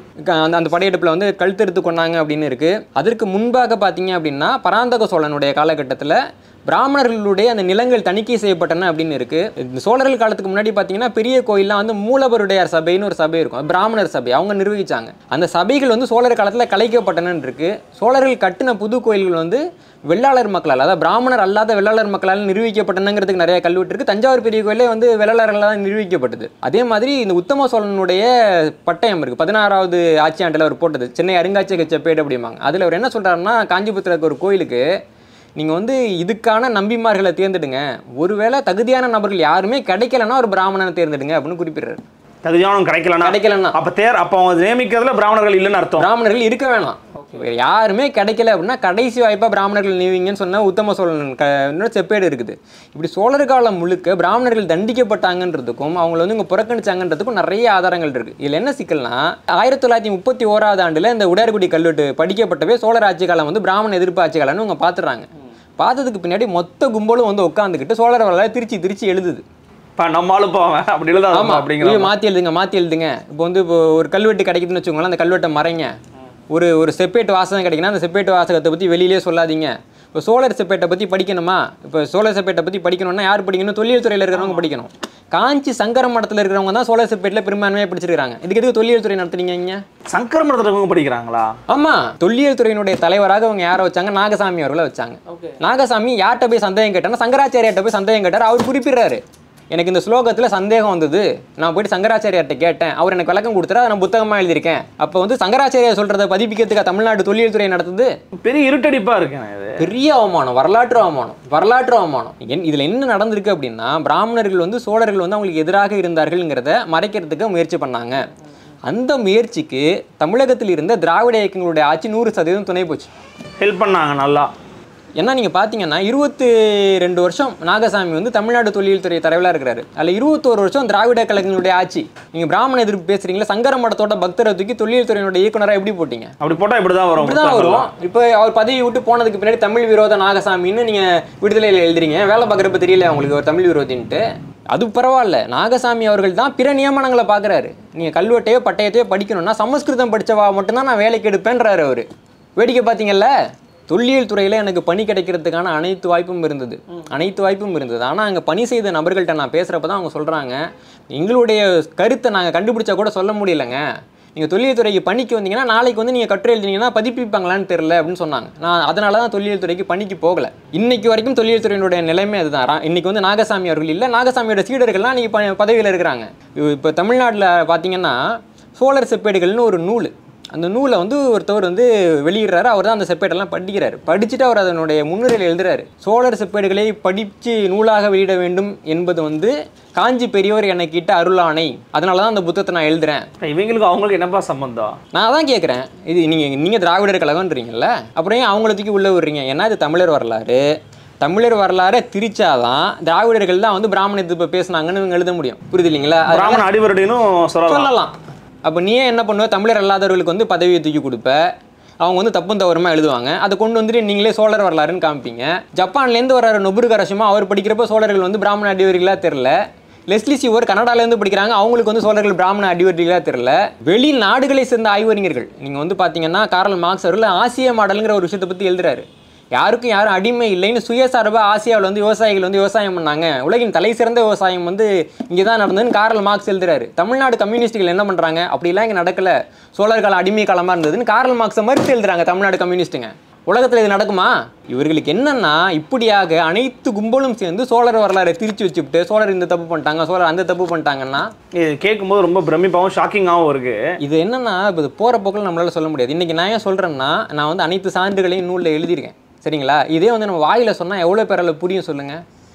அந்த படையெடுப்பில் வந்து கழுத்தறுத்து கொண்டாங்க அப்படின்னு இருக்கு. அதற்கு முன்பாக பார்த்தீங்க அப்படின்னா பராந்தக சோழனுடைய காலகட்டத்தில் பிராமணர்களுடைய அந்த நிலங்கள் தணிக்கை செய்யப்பட்டன அப்படின்னு இருக்கு. இந்த சோழர்கள் காலத்துக்கு முன்னாடி பார்த்தீங்கன்னா பெரிய கோயில்லாம் வந்து மூலவருடையார் சபைன்னு ஒரு சபை இருக்கும், பிராமணர் சபை, அவங்க நிர்வகிச்சாங்க. அந்த சபைகள் வந்து சோழர் காலத்தில் கலைக்கப்பட்டனு இருக்கு. சோழர்கள் கட்டின புது கோயில்கள் வந்து வெள்ளாளர் மக்களால், அதாவது பிராமணர் அல்லாத வெள்ளாளர் மக்களால் நிர்வகிக்கப்பட்டனங்கிறதுக்கு நிறைய கல்வெட்டு இருக்கு. தஞ்சாவூர் பெரிய கோயிலே வந்து வெள்ளாளர்களால் தான் நிர்வகிக்கப்பட்டது. அதே மாதிரி இந்த உத்தம சோழனுடைய பட்டயம் இருக்கு, 16வது ஆட்சி ஆண்டில் அவர் போட்டது, சென்னை அருங்காட்சியக செப்பேடு அப்படிம்பாங்க. அதில் அவர் என்ன சொல்றாருன்னா, காஞ்சிபுரத்தில் ஒரு கோயிலுக்கு நீங்கள் வந்து இதுக்கான நம்பிமார்களை தேர்ந்தெடுங்க, ஒருவேளை தகுதியான நபர்கள் யாருமே கிடைக்கலன்னா ஒரு பிராமணனை தேர்ந்தெடுங்க அப்படின்னு குறிப்பிடுறாரு. தகுதியானவங்க கிடைக்கலன்னா அப்போ அவங்க நியமிக்கிறதுல பிராமணர்கள் இல்லைன்னு அர்த்தம். பிராமணர்கள் இருக்க வேணாம், யாருமே கிடைக்கல அப்படின்னா கடைசி வாய்ப்பாக பிராமணர்கள் நீவிங்கன்னு சொன்ன உத்தம சோழன் செப்பேடு இருக்குது. இப்படி சோழர் காலம் முழுக்க பிராமணர்கள் தண்டிக்கப்பட்டாங்கன்றதுக்கும் அவங்களை வந்து இங்கே புறக்கணிச்சாங்கன்றதுக்கும் நிறைய ஆதாரங்கள் இருக்குது. இதில் என்ன சிக்கல்னா, 1931 ஆண்டில் இந்த உடையார்குடி கல்வெட்டு படிக்கப்பட்டவே சோழர் ஆட்சி காலம் வந்து பிராமண எதிர்ப்பு ஆட்சி காலம்னு அவங்க பார்த்துறாங்க. பார்த்ததுக்கு பின்னாடி மொத்த கும்பலும் வந்து உட்காந்துக்கிட்டு சோழர் வரலாறு திருச்சி எழுதுது. மாற்றி எழுதுங்க. இப்போ வந்து இப்போ ஒரு கல்வெட்டு கிடைக்குதுன்னு வச்சுக்கோங்களேன், அந்த கல்வெட்டை மறைங்க. ஒரு செப்பேட்டு வாசகம் கிடைக்குன்னா அந்த செப்பேட்டு வாசகத்தை பற்றி வெளியிலே சொல்லாதீங்க. இப்போ சோழர் செப்பேட்டை பற்றி படிக்கணுமா, இப்போ சோழர் செப்பேட்டை பற்றி படிக்கணும்னா யார் படிக்கணும், தொல்லியல் துறையில் இருக்கிறவங்க படிக்கணும். காஞ்சி சங்கர மடத்தில் இருக்கிறவங்க தான் சோழர் செப்பேட்டில் பெரும்பான்மையாக படிச்சிருக்காங்க. இதுக்கு எதுக்கு தொல்லியல் துறை நடத்துறீங்க? சங்கர மடத்தில் இருக்கவங்க படிக்கிறாங்களா? ஆமாம், தொல்லியல் துறையினுடைய தலைவராக அவங்க யாரை வச்சாங்க, நாகசாமி அவர்களை வச்சாங்க. நாகசாமி யார்கிட்ட போய் சந்தேகம் கேட்டாங்கன்னா சங்கராச்சாரியார்ட்ட போய் சந்தேகம் கேட்டார். அவர் குறிப்பிடுறாரு, எனக்கு இந்த ஸ்லோகத்தில் சந்தேகம் வந்தது, நான் போயிட்டு சங்கராச்சாரியார்ட்ட கேட்டேன், அவர் எனக்கு விளக்கம் கொடுத்துரு, அதை நான் புத்தகமாக எழுதியிருக்கேன். அப்போ வந்து சங்கராச்சாரியார் சொல்கிறத பதிப்பிக்கிறதுக்கு தமிழ்நாடு தொல்லியல் துறை நடத்துது. பெரிய இருட்டடிப்பாக இருக்கேன், பெரிய அவமானம், வரலாற்று அவமானம். இதில் என்ன நடந்திருக்கு அப்படின்னா, பிராமணர்கள் வந்து சோழர்கள் வந்து அவங்களுக்கு எதிராக இருந்தார்கள்ங்கிறத மறைக்கிறதுக்கு முயற்சி பண்ணாங்க. அந்த முயற்சிக்கு தமிழகத்தில் இருந்த திராவிட இயக்கங்களுடைய ஆட்சி 100% துணை போச்சு, ஹெல்ப் பண்ணாங்க நல்லா. ஏன்னா நீங்கள் பார்த்தீங்கன்னா 22 வருஷம் நாகசாமி வந்து தமிழ்நாடு தொல்லியல் துறை தலைவராக இருக்கிறாரு. அதில் 21 வருஷம் திராவிட கழகங்களுடைய ஆட்சி. நீங்கள் பிராமண எதிர்ப்பு பேசுறீங்களா, சங்கர மடத்தோட பக்தரை தூக்கி தொல்லியல் துறையினுடைய இயக்குனராக எப்படி போட்டீங்க? அப்படி போட்டால் இப்படி தான் வரும். இப்போ அவர் பதவி விட்டு போனதுக்கு பின்னாடி தமிழ் விரோத நாகசாமின்னு நீங்கள் விடுதலையில் எழுதுறீங்க, வேலை பார்க்குறப்ப தெரியல அவங்களுக்கு ஒரு தமிழ் விரோதின்ட்டு. அது பரவாயில்ல, நாகசாமி அவர்கள் தான் பிற நியமனங்களை பார்க்குறாரு. நீங்கள் கல்வெட்டையோ பட்டயத்தையோ படிக்கணும்னா சமஸ்கிருதம் படித்தவா மட்டும்தான் நான் வேலைக்கு எடுப்பேன்றாரு அவர். வேடிக்கை பார்த்தீங்கல்ல, தொல்லியல் துறையில் எனக்கு பணி கிடைக்கிறதுக்கான அனைத்து வாய்ப்பும் இருந்தது. ஆனால் அங்கே பணி செய்த நபர்கள்ட்ட நான் பேசுகிறப்ப தான் அவங்க சொல்கிறாங்க, எங்களுடைய கருத்தை நாங்கள் கண்டுபிடிச்சா கூட சொல்ல முடியலைங்க, நீங்கள் தொல்லியல் துறைக்கு பணிக்கு வந்தீங்கன்னா நாளைக்கு வந்து நீங்கள் கட்டுரை எழுதினீங்கன்னா பதிப்பிப்பாங்களான்னு தெரியல அப்படின்னு சொன்னாங்க. நான் அதனால தான் தொல்லியல் துறைக்கு பணிக்கு போகலை. இன்னைக்கு வரைக்கும் தொல்லியல் துறையினுடைய நிலைமை அதுதான். இன்னைக்கு வந்து நாகசாமி அவர்கள் இல்லை, நாகசாமியோட சீடர்கள்லாம் நீங்கள் பதவியில் இருக்கிறாங்க. இப்போ தமிழ்நாட்டில் பார்த்தீங்கன்னா சோழர் செப்பேடுகள்னு ஒரு நூல், அந்த நூலை வந்து ஒருத்தவர் வந்து வெளியிடுறாரு. அவர் தான் அந்த செப்பேடெல்லாம் படிக்கிறாரு. படிச்சுட்டு அவர் அதனுடைய முன்னுரையில் எழுதுறாரு, சோழர் செப்பேடுகளை படித்து நூலாக வெளியிட வேண்டும் என்பது வந்து காஞ்சி பெரியவர் எனக்கு கிட்ட அருளானை, அதனால தான் அந்த புத்தகத்தை நான் எழுதுறேன். இவங்களுக்கு அவங்களுக்கு என்னப்பா சம்பந்தம்? நான் தான் கேட்குறேன், இது நீங்கள் திராவிடர் கழகம்ன்றீங்கல்ல, அப்புறம் ஏன் அவங்கள தூக்கி உள்ளே விடுறீங்க? ஏன்னா இது தமிழர் வரலாறு திரிச்சாதான் திராவிடர்கள் தான் வந்து பிராமண எதிர்ப்பு பேசினாங்கன்னு எழுத முடியும். புரியுது இல்லைங்களா? பிராமண அடிவருடையும் சொல்லலாம். அப்போ நீயே என்ன பண்ணுவ, தமிழர் அல்லாதவர்களுக்கு வந்து பதவியை தூக்கி கொடுப்ப, அவங்க வந்து தப்பும் தவறுமா எழுதுவாங்க, அதை கொண்டு வந்துட்டு நீங்களே சோழர் வரலாறுன்னு காமிப்பீங்க. ஜப்பான்லேருந்து வர்ற நொபுரு கரசுமா அவர் படிக்கிறப்ப சோழர்கள் வந்து பிராமண அடிவர்களாக தெரில. லெஸ்லி சிவர் கனடாலேருந்து படிக்கிறாங்க, அவங்களுக்கு வந்து சோழர்கள் பிராமண அடிவர்களாக தெரில. வெளி நாடுகளை சேர்ந்த ஆய்வறிஞர்கள் நீங்கள் வந்து பார்த்தீங்கன்னா கார்ல் மார்க்ஸ் அவர்கள் ஆசிய மாடலுங்கிற ஒரு விஷயத்தை பற்றி எழுதுறாரு. யாருக்கும் யாரும் அடிமை இல்லைன்னு சுயசார்பாக ஆசியாவில் வந்து விவசாயிகள் வந்து விவசாயம் பண்ணாங்க, உலகின் தலை சிறந்த விவசாயம் வந்து இங்கே தான் நடந்ததுன்னு கார்ல் மார்க்ஸ் எழுதுறாரு. தமிழ்நாடு கம்யூனிஸ்டுகள் என்ன பண்ணுறாங்க, அப்படிலாம் இங்கே நடக்கலை, சோழர் காலம் அடிமை காலமாக இருந்ததுன்னு கார்ல் மார்க்ஸை மறுத்து எழுதுறாங்க தமிழ்நாடு கம்யூனிஸ்ட்டுங்க. உலகத்தில் இது நடக்குமா? இவர்களுக்கு என்னன்னா, இப்படியாக அனைத்து கும்பலும் சேர்ந்து சோழர் வரலாறை திரிச்சு வச்சுக்கிட்டு சோழர் இந்த தப்பு பண்ணிட்டாங்க, சோழர் அந்த தப்பு பண்ணிட்டாங்கன்னா இது கேட்கும்போது ரொம்ப பிரமிப்பாகவும் ஷாக்கிங்காகவும் இருக்கு. இது என்னன்னா, இப்போ இது போகிற போக்கில் நம்மளால சொல்ல முடியாது. இன்றைக்கி நான் ஏன் சொல்கிறேன்னா, நான் வந்து அனைத்து சான்றுகளையும் நூலில் எழுதியிருக்கேன், சரிங்களா? இதே வந்து நம்ம வாயில் சொன்னால் எவ்வளோ பேரால் புரியும் சொல்லுங்கள்?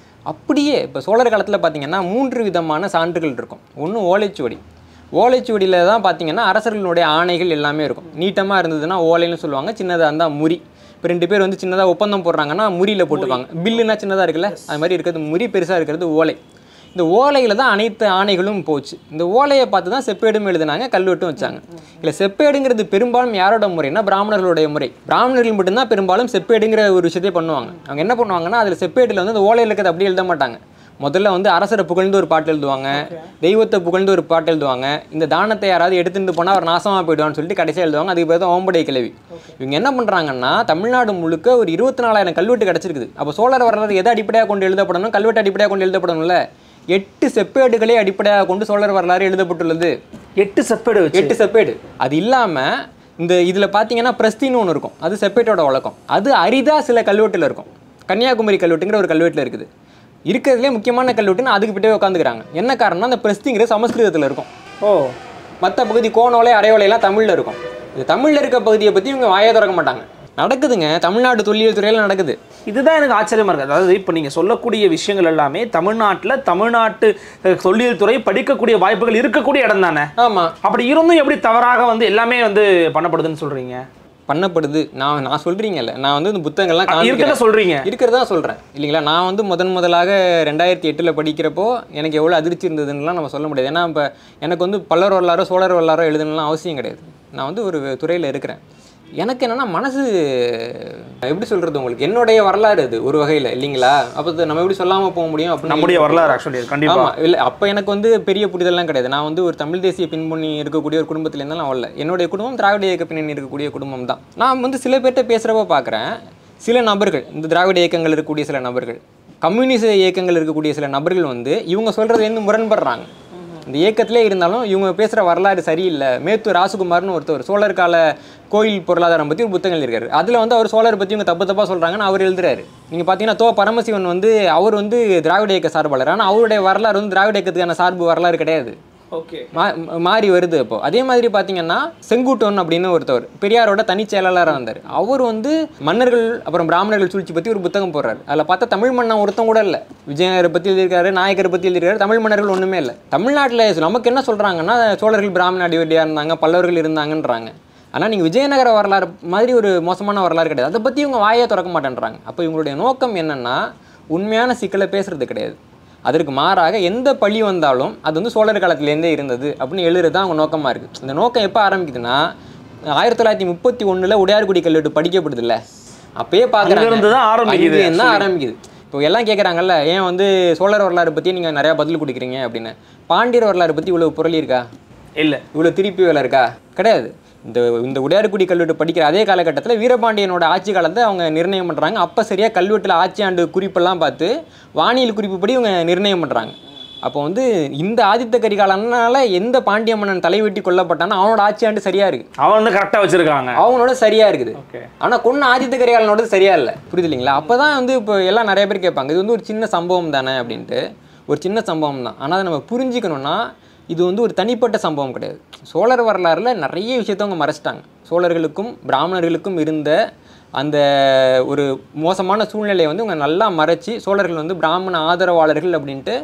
அப்படியே இப்போ சோழர் காலத்தில் பார்த்திங்கன்னா 3 விதமான சான்றுகள் இருக்கும். ஒன்று ஓலைச்சுவடி. ஓலைச்சுவடியில் தான் பார்த்திங்கன்னா அரசர்களுடைய ஆணைகள் எல்லாமே இருக்கும். நீட்டமாக இருந்ததுன்னா ஓலைன்னு சொல்லுவாங்க, சின்னதாக இருந்தால் முறி. இப்போ 2 பேர் வந்து சின்னதாக ஒப்பந்தம் போடுறாங்கன்னா முறியில் போட்டுப்பாங்க. பில்லுனா சின்னதாக இருக்குல்ல, அது மாதிரி இருக்கிறது முறி, பெருசாக இருக்கிறது ஓலை. இந்த ஓலையில் தான் அனைத்து ஆணைகளும் போச்சு. இந்த ஓலையை பார்த்து தான் செப்பேடும் எழுதினாங்க, கல்வெட்டும் வச்சாங்க. இல்லை, செப்பேடுங்கிறது பெரும்பாலும் யாரோட முறைனா பிராமணர்களுடைய முறை. பிராமணர்கள் மட்டும்தான் பெரும்பாலும் செப்பேடுங்கிற ஒரு விஷயத்தை பண்ணுவாங்க. அவங்க என்ன பண்ணுவாங்கன்னா, அதில் செப்பேட்டில் வந்து அந்த ஓலையில் இருக்கிறது அப்படியே எழுத மாட்டாங்க, முதல்ல வந்து அரசரை புகழ்ந்து ஒரு பாட்டு எழுதுவாங்க, தெய்வத்தை புகழ்ந்து ஒரு பாட்டு எழுதுவாங்க, இந்த தானத்தை யாராவது எடுத்துட்டு போனால் அவர் நாசமாக போயிடுவான்னு சொல்லிட்டு கடைசியாக எழுதுவாங்க. அதுக்கு பேர் தான் ஓம்படை கிளவி. இவங்க என்ன பண்ணுறாங்கன்னா, தமிழ்நாடு முழுக்க ஒரு 24,000 கல்வெட்டு கிடச்சிருக்குது. அப்போ சோழர் வரலாறு எதை அடிப்படையாக கொண்டு எழுதப்படணும்? கல்வெட்டு அடிப்படையாக கொண்டு எழுதப்படணும்ல. 8 செப்பேடுகளே அடிப்படையாக கொண்டு சோழர் வரலாறு எழுதப்பட்டுள்ளது. 8 செப்பேடு 8 செப்பேடு. அது இல்லாமல் இந்த இதில் பார்த்தீங்கன்னா பிரஸ்தின்னு ஒன்று இருக்கும், அது செப்பேட்டோட வழக்கம். அது அரிதாக சில கல்வெட்டில் இருக்கும். கன்னியாகுமரி கல்வெட்டுங்கிற ஒரு கல்வெட்டில் இருக்குது. இருக்கிறதுலே முக்கியமான கல்வெட்டுன்னு அதுக்கு பிட்டே உட்காந்துக்கிறாங்க. என்ன காரணம்னா, அந்த பிரஸ்திங்கிற சமஸ்கிருதத்தில் இருக்கும். மற்ற பகுதி கோணோலை அரையோலையெல்லாம் தமிழில் இருக்கும். இது தமிழில் இருக்க பகுதியை பற்றி இவங்க வாயை திறக்க மாட்டாங்க. நடக்குதுங்க, தமிழ்நாடு தொல்லியல் துறையில் நடக்குது. இதுதான் எனக்கு ஆச்சரியமா இருக்குது. அதாவது இப்போ நீங்கள் சொல்லக்கூடிய விஷயங்கள் எல்லாமே தமிழ்நாட்டு தொல்லியல் துறை படிக்கக்கூடிய வாய்ப்புகள் இருக்கக்கூடிய இடம் தானே. ஆமாம். அப்படி இருந்தும் எப்படி தவறாக வந்து எல்லாமே வந்து பண்ணப்படுதுன்னு சொல்கிறீங்க? பண்ணப்படுது நான் சொல்கிறீங்கல்ல, நான் வந்து இந்த புத்தகங்கள்லாம் இருக்கிறதா சொல்கிறேன் இல்லைங்களா. நான் வந்து முதலாக 2008 படிக்கிறப்போ எனக்கு எவ்வளோ அதிர்ச்சி இருந்ததுன்னெலாம் நம்ம சொல்ல முடியாது. ஏன்னா இப்போ எனக்கு வந்து பல்லவர் வரலாறோ சோழர் வரலாறோ எழுதணும்லாம் அவசியம் கிடையாது. நான் வந்து ஒரு துறையில் இருக்கிறேன். எனக்கு என்னென்னா மனசு எப்படி சொல்கிறது, உங்களுக்கு என்னுடைய வரலாறு அது ஒரு வகையில் இல்லைங்களா. அப்போ நம்ம எப்படி சொல்லாமல் போக முடியும் அப்படின்னு நம்முடைய வரலாறு ஆக்சுவலி கண்டிப்பாக இல்லை. அப்போ எனக்கு வந்து பெரிய புரிதல்லாம் கிடையாது. நான் வந்து ஒரு தமிழ் தேசிய பின்புணி இருக்கக்கூடிய ஒரு குடும்பத்தில் இருந்தாலும் நான் வரல. என்னுடைய குடும்பம் திராவிட இயக்க பின்னணி இருக்கக்கூடிய குடும்பம் தான். நான் வந்து சில பேர்கிட்ட பேசுகிறப்ப பார்க்குறேன், சில நபர்கள், இந்த திராவிட இயக்கங்கள் இருக்கக்கூடிய சில நபர்கள், கம்யூனிச இயக்கங்கள் இருக்கக்கூடிய சில நபர்கள் வந்து இவங்க சொல்கிறதுலேருந்து முரண்படுறாங்க. இந்த இயக்கத்திலே இருந்தாலும் இவங்க பேசுகிற வரலாறு சரியில்லை. மேத்தூர் ராசுகுமார்னு ஒருத்தர் சோழர் கால கோயில் பொருளாதாரம் பற்றி ஒரு புத்தகம் இருக்காரு. அதில் வந்து அவர் சோழரை பற்றி இவங்க தப்பாக சொல்கிறாங்கன்னு அவர் எழுதுறாரு. நீங்கள் பார்த்தீங்கன்னா பரமசிவன் வந்து அவர் வந்து திராவிட இயக்க சார்பாளர். ஆனால் அவருடைய வரலாறு வந்து திராவிட இயக்கத்துக்கான சார்பு வரலாறு கிடையாது. மாறி வருது. அப்போ அதே மாதிரி பார்த்தீங்கன்னா செங்குட்டுவன் அப்படின்னு ஒருத்தவர் பெரியாரோட தனி செயலாளராக இருந்தார். அவர் வந்து மன்னர்கள் அப்புறம் பிராமணர்கள் சூழ்ச்சி பற்றி ஒரு புத்தகம் போடுறாரு. அதில் பார்த்தா தமிழ் மன்னன் ஒருத்தம் கூட இல்லை. விஜயநகரை பற்றி எழுதியிருக்காரு, நாயக்கரை பற்றி எழுதியிருக்காரு. தமிழ் மன்னர்கள் ஒன்றுமே இல்லை. தமிழ்நாட்டில் நமக்கு என்ன சொல்கிறாங்கன்னா, சோழர்கள் பிராமண அடிவடியாக இருந்தாங்க, பல்லவர்கள் இருந்தாங்கன்றாங்க. ஆனால் நீங்கள் விஜயநகர வரலாறு மாதிரி ஒரு மோசமான வரலாறு கிடையாது. அதை பற்றி இவங்க வாயை திறக்க மாட்டேன்றாங்க. அப்போ இவங்களுடைய நோக்கம் என்னென்னா, உண்மையான சிக்கலை பேசுறது கிடையாது. அதற்கு மாறாக எந்த பழி வந்தாலும் அது வந்து சோழர் காலத்திலேருந்தே இருந்தது அப்படின்னு எழுதுறது தான் அவங்க நோக்கமாக இருக்குது. இந்த நோக்கம் எப்போ ஆரம்பிக்குதுன்னா, 1931 உடையார்குடி கல்வெட்டு படிக்கப்படுது இல்லை, அப்பயே பார்க்குறாங்க ஆரம்பிக்குது. இப்போ எல்லாம் கேட்குறாங்கல்ல, ஏன் வந்து சோழர் வரலாறு பற்றி நீங்கள் நிறையா பதில் கொடுக்குறீங்க அப்படின்னு. பாண்டியர் வரலாறு பற்றி இவ்வளோ புரளி இருக்கா? இல்லை. இவ்வளோ திருப்பி வேலை இருக்கா? கிடையாது. இந்த உடையார்குடி கல்வெட்டு படிக்கிற அதே காலகட்டத்தில் வீரபாண்டியனோட ஆட்சி காலத்தை அவங்க நிர்ணயம் பண்ணுறாங்க. அப்போ சரியாக கல்வெட்டில் ஆட்சி ஆண்டு குறிப்பெல்லாம் பார்த்து வானியல் குறிப்புப்படி இவங்க நிர்ணயம் பண்ணுறாங்க. அப்போ வந்து இந்த ஆதித்த கரிகாலனால எந்த பாண்டிய மன்னன் தலைவெட்டி கொல்லப்பட்டானோ அவனோட ஆட்சி ஆண்டு சரியா இருக்கு. அவன் வந்து கரெக்டாக வச்சிருக்காங்க, அவனோட சரியா இருக்குது. ஆனால் கொன்ன ஆதித்த கரிகாலனோட சரியா இல்லை. புரியுது இல்லைங்களா? அப்போ தான் வந்து இப்போ எல்லாம் நிறைய பேர் கேட்பாங்க, இது வந்து ஒரு சின்ன சம்பவம் தானே அப்படின்ட்டு. ஒரு சின்ன சம்பவம் தான். ஆனால் அதை நம்ம புரிஞ்சுக்கணுன்னா, இது வந்து ஒரு தனிப்பட்ட சம்பவம் கிடையாது. சோழர் வரலாறுல நிறைய விஷயத்த அவங்க மறைச்சிட்டாங்க. சோழர்களுக்கும் பிராமணர்களுக்கும் இருந்த அந்த ஒரு மோசமான சூழ்நிலையை வந்து இவங்க நல்லா மறைச்சி, சோழர்கள் வந்து பிராமண ஆதரவாளர்கள் அப்படின்ட்டு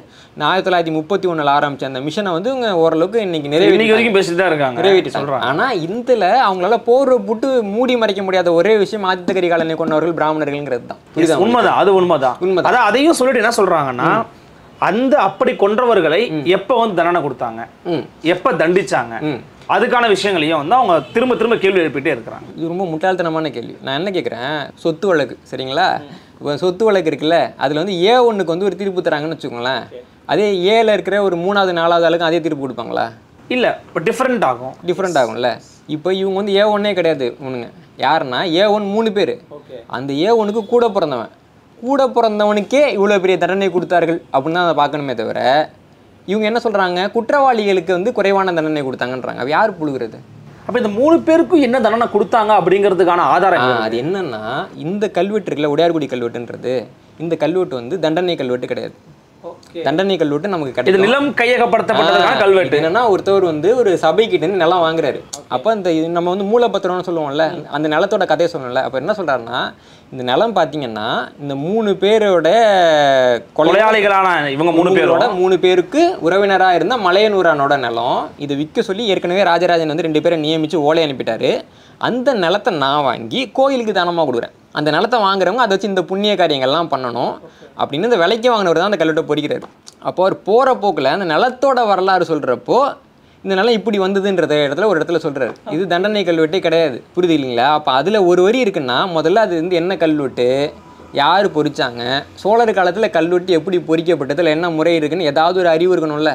1931 ஆரம்பிச்ச அந்த மிஷனை வந்து இவங்க ஓரளவுக்கு இன்னைக்கு நிறைவேற்றி சொல்றாங்க. ஆனால் இதில் அவங்களால போர் போட்டு மூடி மறைக்க முடியாத ஒரே விஷயம் ஆதித்த கரிகாலனை கொண்டவர்கள் பிராமணர்கள்ங்கிறது தான். உண்மைதான், அது உண்மைதான். அதான் அதையும் சொல்லிட்டு என்ன சொல்றாங்கன்னா, அந்த அப்படி கொன்றவர்களை எப்ப வந்து தண்டனை கொடுத்தாங்க, எப்ப தண்டிச்சாங்க, அதுக்கான விஷயங்களையும் வந்து அவங்க திரும்ப திரும்ப கேள்வி எழுப்பிட்டே இருக்கிறாங்க. இது ரொம்ப முட்டாள்தனமான கேள்வி. நான் என்ன கேட்குறேன், சொத்து வழக்கு சரிங்களா, இப்போ சொத்து வழக்கு இருக்குல்ல, அதில் வந்து A1க்கு வந்து ஒரு தீர்ப்பு தராங்கன்னு வச்சுக்கோங்களேன். அதே ஏல இருக்கிற ஒரு 3வது 4வது ஆளுக்கு அதே தீர்ப்பு கொடுப்பாங்களா? இல்லை, இப்போ டிஃப்ரெண்ட் ஆகும்ல. இப்போ இவங்க வந்து A1 கிடையாது. இவனுங்க யாருன்னா A1 3 பேர். அந்த A1க்கு கூட பிறந்தவனுக்கே இவ்வளோ பெரிய தண்டனை கொடுத்தார்கள் அப்படின்னு தான் அதை பார்க்கணுமே தவிர, இவங்க என்ன சொல்கிறாங்க, குற்றவாளிகளுக்கு வந்து குறைவான தண்டனை கொடுத்தாங்கன்றாங்க. அது யார் புழுகிறது? அப்போ இந்த 3 பேருக்கும் என்ன தண்டனை கொடுத்தாங்க அப்படிங்கிறதுக்கான ஆதாரம் அது என்னன்னா, இந்த கல்வெட்டு இருக்குல்ல, உடையார்குடி கல்வெட்டுன்றது, இந்த கல்வெட்டு வந்து தண்டனை கல்வெட்டு கிடையாது. தண்டனை கல்வெட்டு நமக்கு கிடையாது. நிலம் கையகப்படுத்தப்பட்டதுக்கான கல்வெட்டு. என்னன்னா, ஒருத்தவர் வந்து ஒரு சபை கிட்ட இருந்து நிலம் வாங்குறாரு. அப்போ இந்த நம்ம வந்து மூலப்பத்திரம்னு சொல்லுவோம்ல, அந்த நிலத்தோட கதையை சொல்லணும்ல. அப்போ என்ன சொல்றாருன்னா, இந்த நிலம் பார்த்தீங்கன்னா இந்த 3 பேரோட கொலையாளிகளான இவங்க 3 பேருக்கு உறவினராக இருந்த மலையனூரானோட நிலம். இதை விற்க சொல்லி ஏற்கனவே ராஜராஜன் வந்து 2 பேரை நியமித்து ஓலை அனுப்பிட்டாரு. அந்த நிலத்தை நான் வாங்கி கோயிலுக்கு தானமாக கொடுக்குறேன். அந்த நிலத்தை வாங்குறவங்க அதை வச்சு இந்த புண்ணிய காரியங்கள்லாம் பண்ணணும் அப்படின்னு இந்த விலைக்கு வாங்கினவர் தான் அந்த கல்வெட்டை பொறிக்கிறார். அப்போ அவர் போகிற போக்கில் அந்த நிலத்தோட வரலாறு சொல்கிறப்போ இந்த நிலம் இப்படி வந்ததுன்றத ஒரு இடத்துல சொல்கிறாரு. இது தண்டனை கல்வெட்டே கிடையாது. புரியுது இல்லைங்களா? அப்போ அதில் ஒரு வரி இருக்குன்னா, முதல்ல அது வந்து என்ன கல்வெட்டு, யார் பொறிச்சாங்க, சோழர் காலத்தில் கல்வெட்டு எப்படி பொறிக்கப்பட்டதில் என்ன முறை இருக்குன்னு ஏதாவது ஒரு அறிவு இருக்கணும்ல.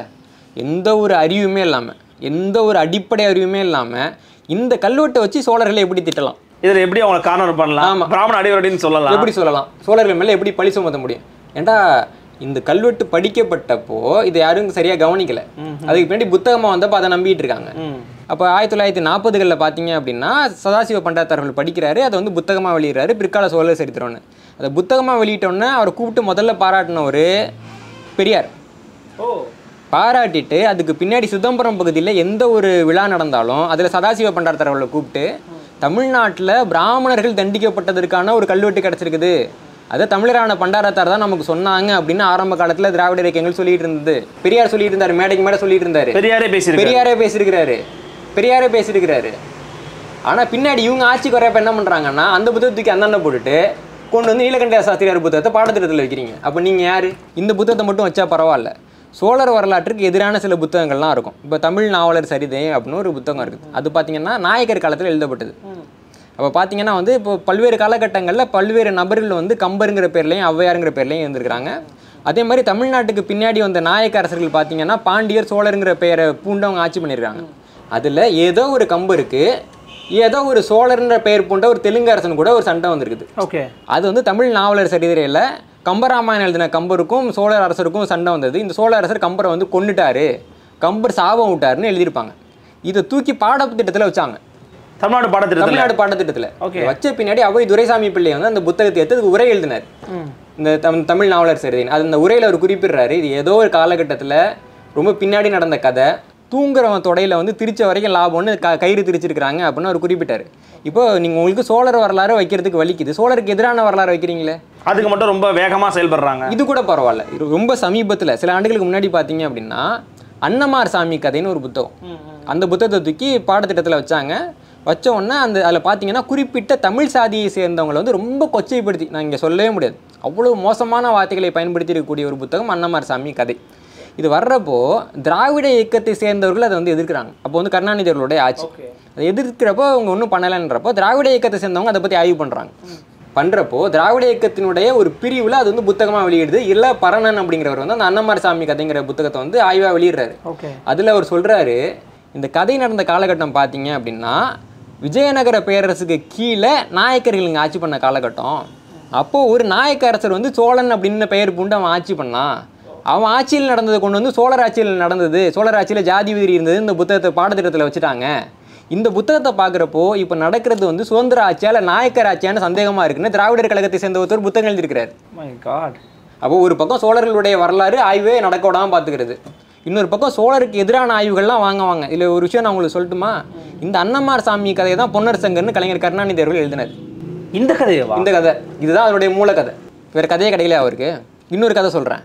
எந்த ஒரு அறிவுமே இல்லாமல், எந்த ஒரு அடிப்படை அறிவுமே இல்லாமல் இந்த கல்வெட்டை வச்சு சோழர்களை எப்படி திட்டலாம்? இதில் எப்படி அவங்களை கார்னர் பண்ணலாம், பிராமண அடிவரடின்னு சொல்லலாம், எப்படி சொல்லலாம்? சோழர்கள் மேலே எப்படி பழி சுமத்த முடியும்? ஏன்டா இந்த கல்வெட்டு படிக்கப்பட்டப்போ இதை யாரும் சரியாக கவனிக்கலை. அதுக்கு பின்னாடி புத்தகமாக வந்தப்போ அதை நம்பிட்டு இருக்காங்க. அப்போ 1940களில் பார்த்தீங்க அப்படின்னா சதாசிவ பண்டாரத்தார்கள் படிக்கிறாரு, அதை வந்து புத்தகமாக வெளியிடுறாரு, பிற்கால சோழர் சரித்திரம்னு. அதை புத்தகமாக வெளியிட்டோன்னே அவரை கூப்பிட்டு முதல்ல பாராட்டின ஒரு பெரியார். பாராட்டிட்டு அதுக்கு பின்னாடி சிதம்பரம் பகுதியில் எந்த ஒரு விழா நடந்தாலும் அதில் சதாசிவ பண்டாரத்தார்களை கூப்பிட்டு தமிழ்நாட்டில் பிராமணர்கள் தண்டிக்கப்பட்டதற்கான ஒரு கல்வெட்டு கிடச்சிருக்குது, அதை தமிழரான பண்டாரத்தார் தான் நமக்கு சொன்னாங்க அப்படின்னு ஆரம்ப காலத்தில் திராவிட இயக்கங்கள் சொல்லிட்டு இருந்தது. பெரியார் சொல்லிட்டு இருந்தாரு, மேடைக்கு மேலே சொல்லிட்டு இருந்தாரு, பெரியாரே பேசியிருக்கிறாரு. ஆனால் பின்னாடி இவங்க ஆட்சிக்கு வரப்ப என்ன பண்ணுறாங்கன்னா அந்த புத்தகத்துக்கு அந்தாண்ட போட்டுட்டு கொண்டு வந்து நீலகண்ட சாஸ்திரியார் புத்தகத்தை பாடத்திட்டத்தில் வைக்கிறீங்க. அப்போ நீங்கள் யார்? இந்த புத்தகத்தை மட்டும் வச்சா பரவாயில்ல, சோழர் வரலாற்றுக்கு எதிரான சில புத்தகங்கள்லாம் இருக்கும். இப்போ தமிழ் நாவலர் சரிதை அப்படின்னு ஒரு புத்தகம் இருக்குது. அது பார்த்தீங்கன்னா நாயக்கர் காலத்தில் எழுதப்பட்டது. அப்போ பார்த்தீங்கன்னா வந்து இப்போ பல்வேறு காலகட்டங்களில் பல்வேறு நபர்கள் வந்து கம்பருங்கிற பேர்லையும் ஔவையாருங்கிற பேர்லையும் இருந்திருக்கிறாங்க. அதே மாதிரி தமிழ்நாட்டுக்கு பின்னாடி வந்த நாயக்க அரசர்கள் பார்த்தீங்கன்னா பாண்டியர் சோழருங்கிற பெயரை பூண்டவங்க ஆட்சி பண்ணியிருக்காங்க. அதில் ஏதோ ஒரு கம்பருக்கு ஏதோ ஒரு சோழர்ன்ற பெயர் பூண்ட ஒரு தெலுங்கு அரசன் கூட ஒரு சண்டை வந்திருக்குது. ஓகே, அது வந்து தமிழ் நாவலர் சரிதிரையில் கம்பராமாயணம் எழுதின கம்பருக்கும் சோழர் அரசருக்கும் சண்டை வந்தது. இந்த சோழர் அரசர் கம்பரை வந்து கொன்னுட்டாரு, கம்பர் சாபம் விட்டாருன்னு எழுதியிருப்பாங்க. இதை தூக்கி பாடத்திட்டத்தில் வச்சாங்க, தமிழ்நாடு பாடத்திட்டத்தில் வச்ச பின்னாடி அவை துரைசாமி பிள்ளை வந்து அந்த புத்தகத்தை எடுத்து உரை எழுதினார், இந்த தமிழ் நாவலர் சரிதின். அது அந்த உரையில் அவர் குறிப்பிடுறாரு, இது ஏதோ ஒரு காலகட்டத்தில் ரொம்ப பின்னாடி நடந்த கதை, தூங்குறவன் தொடையில் வந்து திரிச்ச வரைக்கும் லாபம்னு கயிறு திரிச்சிருக்கிறாங்க அப்படின்னு அவர் குறிப்பிட்டார். இப்போ நீங்கள் உங்களுக்கு சோழர் வரலாறு வைக்கிறதுக்கு வலிக்குது, சோழருக்கு எதிரான வரலாறு வைக்கிறீங்களே, அதுக்கு மட்டும் ரொம்ப வேகமாக செயல்படுறாங்க. இது கூட பரவாயில்ல. ரொம்ப சமீபத்தில் சில ஆண்டுகளுக்கு முன்னாடி பார்த்தீங்க அப்படின்னா அன்னமார் சாமி கதைன்னு ஒரு புத்தகம், அந்த புத்தகத்தை தூக்கி பாடத்திட்டத்தில் வச்சாங்க. வச்ச உடனே அதில் பார்த்தீங்கன்னா குறிப்பிட்ட தமிழ் சாதியை சேர்ந்தவங்களை வந்து ரொம்ப கொச்சைப்படுத்தி, நான் இங்கே சொல்லவே முடியாது, அவ்வளோ மோசமான வார்த்தைகளை பயன்படுத்தி இருக்கக்கூடிய ஒரு புத்தகம் அன்னமார் சாமி கதை. இது வர்றப்போ திராவிட இயக்கத்தை சேர்ந்தவர்கள் அதை வந்து எதிர்க்கிறாங்க. அப்போ வந்து கருணாநிதிகளுடைய ஆட்சி அதை எதிர்க்கிறப்போ அவங்க ஒன்றும் பண்ணலைன்றப்போ திராவிட இயக்கத்தை சேர்ந்தவங்க அதை பற்றி ஆய்வு பண்ணுறப்போ திராவிட இயக்கத்தினுடைய ஒரு பிரிவில் அது வந்து புத்தகமாக வெளியிடுது. இல்லை பரணன் அப்படிங்கிறவர் வந்து அந்த அன்னமார் சாமி கதைங்கிற புத்தகத்தை வந்து ஆய்வாக வெளியிடுறாரு. அதில் அவர் சொல்கிறாரு, இந்த கதை நடந்த காலகட்டம் பார்த்தீங்க அப்படின்னா விஜயநகர பேரரசுக்கு கீழே நாயக்கர்கள் இங்கே ஆட்சி பண்ண காலகட்டம். அப்போது ஒரு நாயக்க அரசர் வந்து சோழன் அப்படின்னு பெயர் பூண்டு அவன் ஆட்சி பண்ணான். அவன் ஆட்சியில் நடந்ததை கொண்டு வந்து சோழர் ஆட்சியில் நடந்தது, சோழர் ஆட்சியில் ஜாதி விதிரி இருந்தது, இந்த புத்தகத்தை பாடத்திட்டத்தில் வச்சுட்டாங்க. இந்த புத்தகத்தை பார்க்குறப்போ இப்போ நடக்கிறது வந்து சுதந்திர ஆட்சியா இல்லை நாயக்கர் ஆட்சியான சந்தேகமாக இருக்குன்னு திராவிடர் கழகத்தை சேர்ந்த ஒருத்தர் புத்தகம் எழுதியிருக்கிறார். அப்போ ஒரு பக்கம் சோழர்களுடைய வரலாறு ஆய்வே நடக்க விடாமல் பார்த்துக்கிறது, இன்னொரு பக்கம் சோழருக்கு எதிரான ஆய்வுகள்லாம் வாங்குவாங்க. இதில் ஒரு விஷயம் நான் உங்களுக்கு சொல்லட்டுமா? இந்த அன்னமார் சாமி கதையை தான் பொன்னர் சங்கர்னு கலைஞர் கருணாநிதி அவர்கள் எழுதினார். இந்த கதை இதுதான் அவருடைய மூல கதை, வேறு கதையே கிடைக்கல அவருக்கு. இன்னொரு கதை சொல்கிறேன்.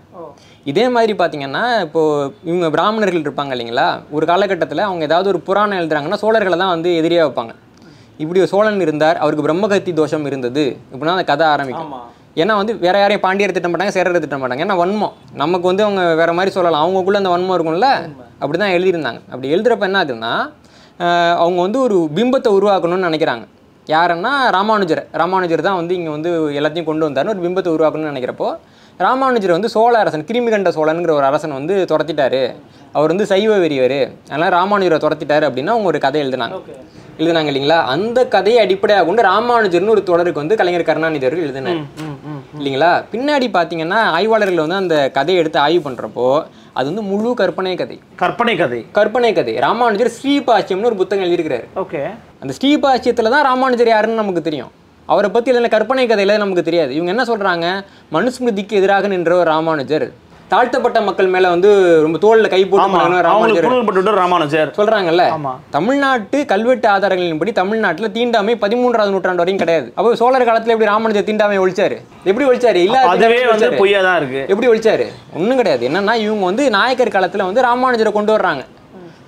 இதே மாதிரி பார்த்தீங்கன்னா இப்போது இவங்க பிராமணர்கள் இருப்பாங்க இல்லைங்களா, ஒரு காலகட்டத்தில் அவங்க ஏதாவது ஒரு புராணம் எழுதுறாங்கன்னா சோழர்களை தான் வந்து எதிரியாக வைப்பாங்க. இப்படி ஒரு சோழன் இருந்தார், அவருக்கு பிரம்மகத்தி தோஷம் இருந்தது இப்படின்னா அந்த கதை ஆரம்பிக்கும். ஏன்னா வந்து வேற யாரையும் பாண்டியர் திட்ட மாட்டாங்க, சேரர் திட்ட மாட்டாங்க. ஏன்னா வன்மம் நமக்கு வந்து அவங்க வேற மாதிரி சொல்லலாம், அவங்களுக்குள்ள அந்த வன்மம் இருக்கும்ல, அப்படி தான் எழுதியிருந்தாங்க. அப்படி எழுதுறப்ப என்ன ஆகுதுன்னா அவங்க வந்து ஒரு பிம்பத்தை உருவாக்கணும்னு நினைக்கிறாங்க. யாருன்னா ராமானுஜர் தான் வந்து இங்கே வந்து எல்லாத்தையும் கொண்டு வந்தாருன்னு ஒரு பிம்பத்தை உருவாக்கணும்னு நினைக்கிறப்போ ராமானுஜர் வந்து சோழ அரசன் கிருமிகண்ட சோழனுங்கிற ஒரு அரசன் வந்து துரத்திட்டாரு, அவர் வந்து சைவ வெறியவர், அதனால் ராமானுஜரை துரத்திட்டாரு அப்படின்னா அவங்க ஒரு கதை எழுதினாங்க இல்லைங்களா. அந்த கதையை அடிப்படையாக கொண்டு ராமானுஜர்னு ஒரு தொடருக்கு வந்து கலைஞர் கருணாநிதி அவர்கள் எழுதினார் இல்லைங்களா. பின்னாடி பார்த்தீங்கன்னா ஆய்வாளர்கள் வந்து அந்த கதையை எடுத்து ஆய்வு பண்ணுறப்போ அது வந்து முழு கற்பனை கதை. ராமானுஜர் ஸ்ரீபாஷ்யம்னு ஒரு புத்தகம் எழுதியிருக்கிறாரு. அந்த ஸ்ரீபாஷ்யத்தில் தான் ராமானுஜர் யாருன்னு நமக்கு தெரியும், அவரை பற்றி இதில் கற்பனை கதையில் நமக்கு தெரியாது. இவங்க என்ன சொல்கிறாங்க, மனுஸ்மிருதிக்கு எதிராக நின்ற ஒரு ராமானுஜர், தாழ்த்தப்பட்ட மக்கள் மேலே வந்து ரொம்ப தோளில் கை போட்டு ராமானுஜர் சொல்கிறாங்கல்ல. தமிழ்நாட்டு கல்வெட்டு ஆதாரங்களின்படி தமிழ்நாட்டில் தீண்டாமை 13ஆம் நூற்றாண்டு வரையும் கிடையாது. அப்போ சோழர் காலத்தில் எப்படி ராமானுஜர் தீண்டாமை ஒழிச்சாரு? எப்படி ஒழிச்சாரு? இல்லை எப்படி ஒழிச்சாரு? ஒன்றும் கிடையாது. என்னன்னா இவங்க வந்து நாயக்கர் காலத்தில் வந்து ராமானுஜரை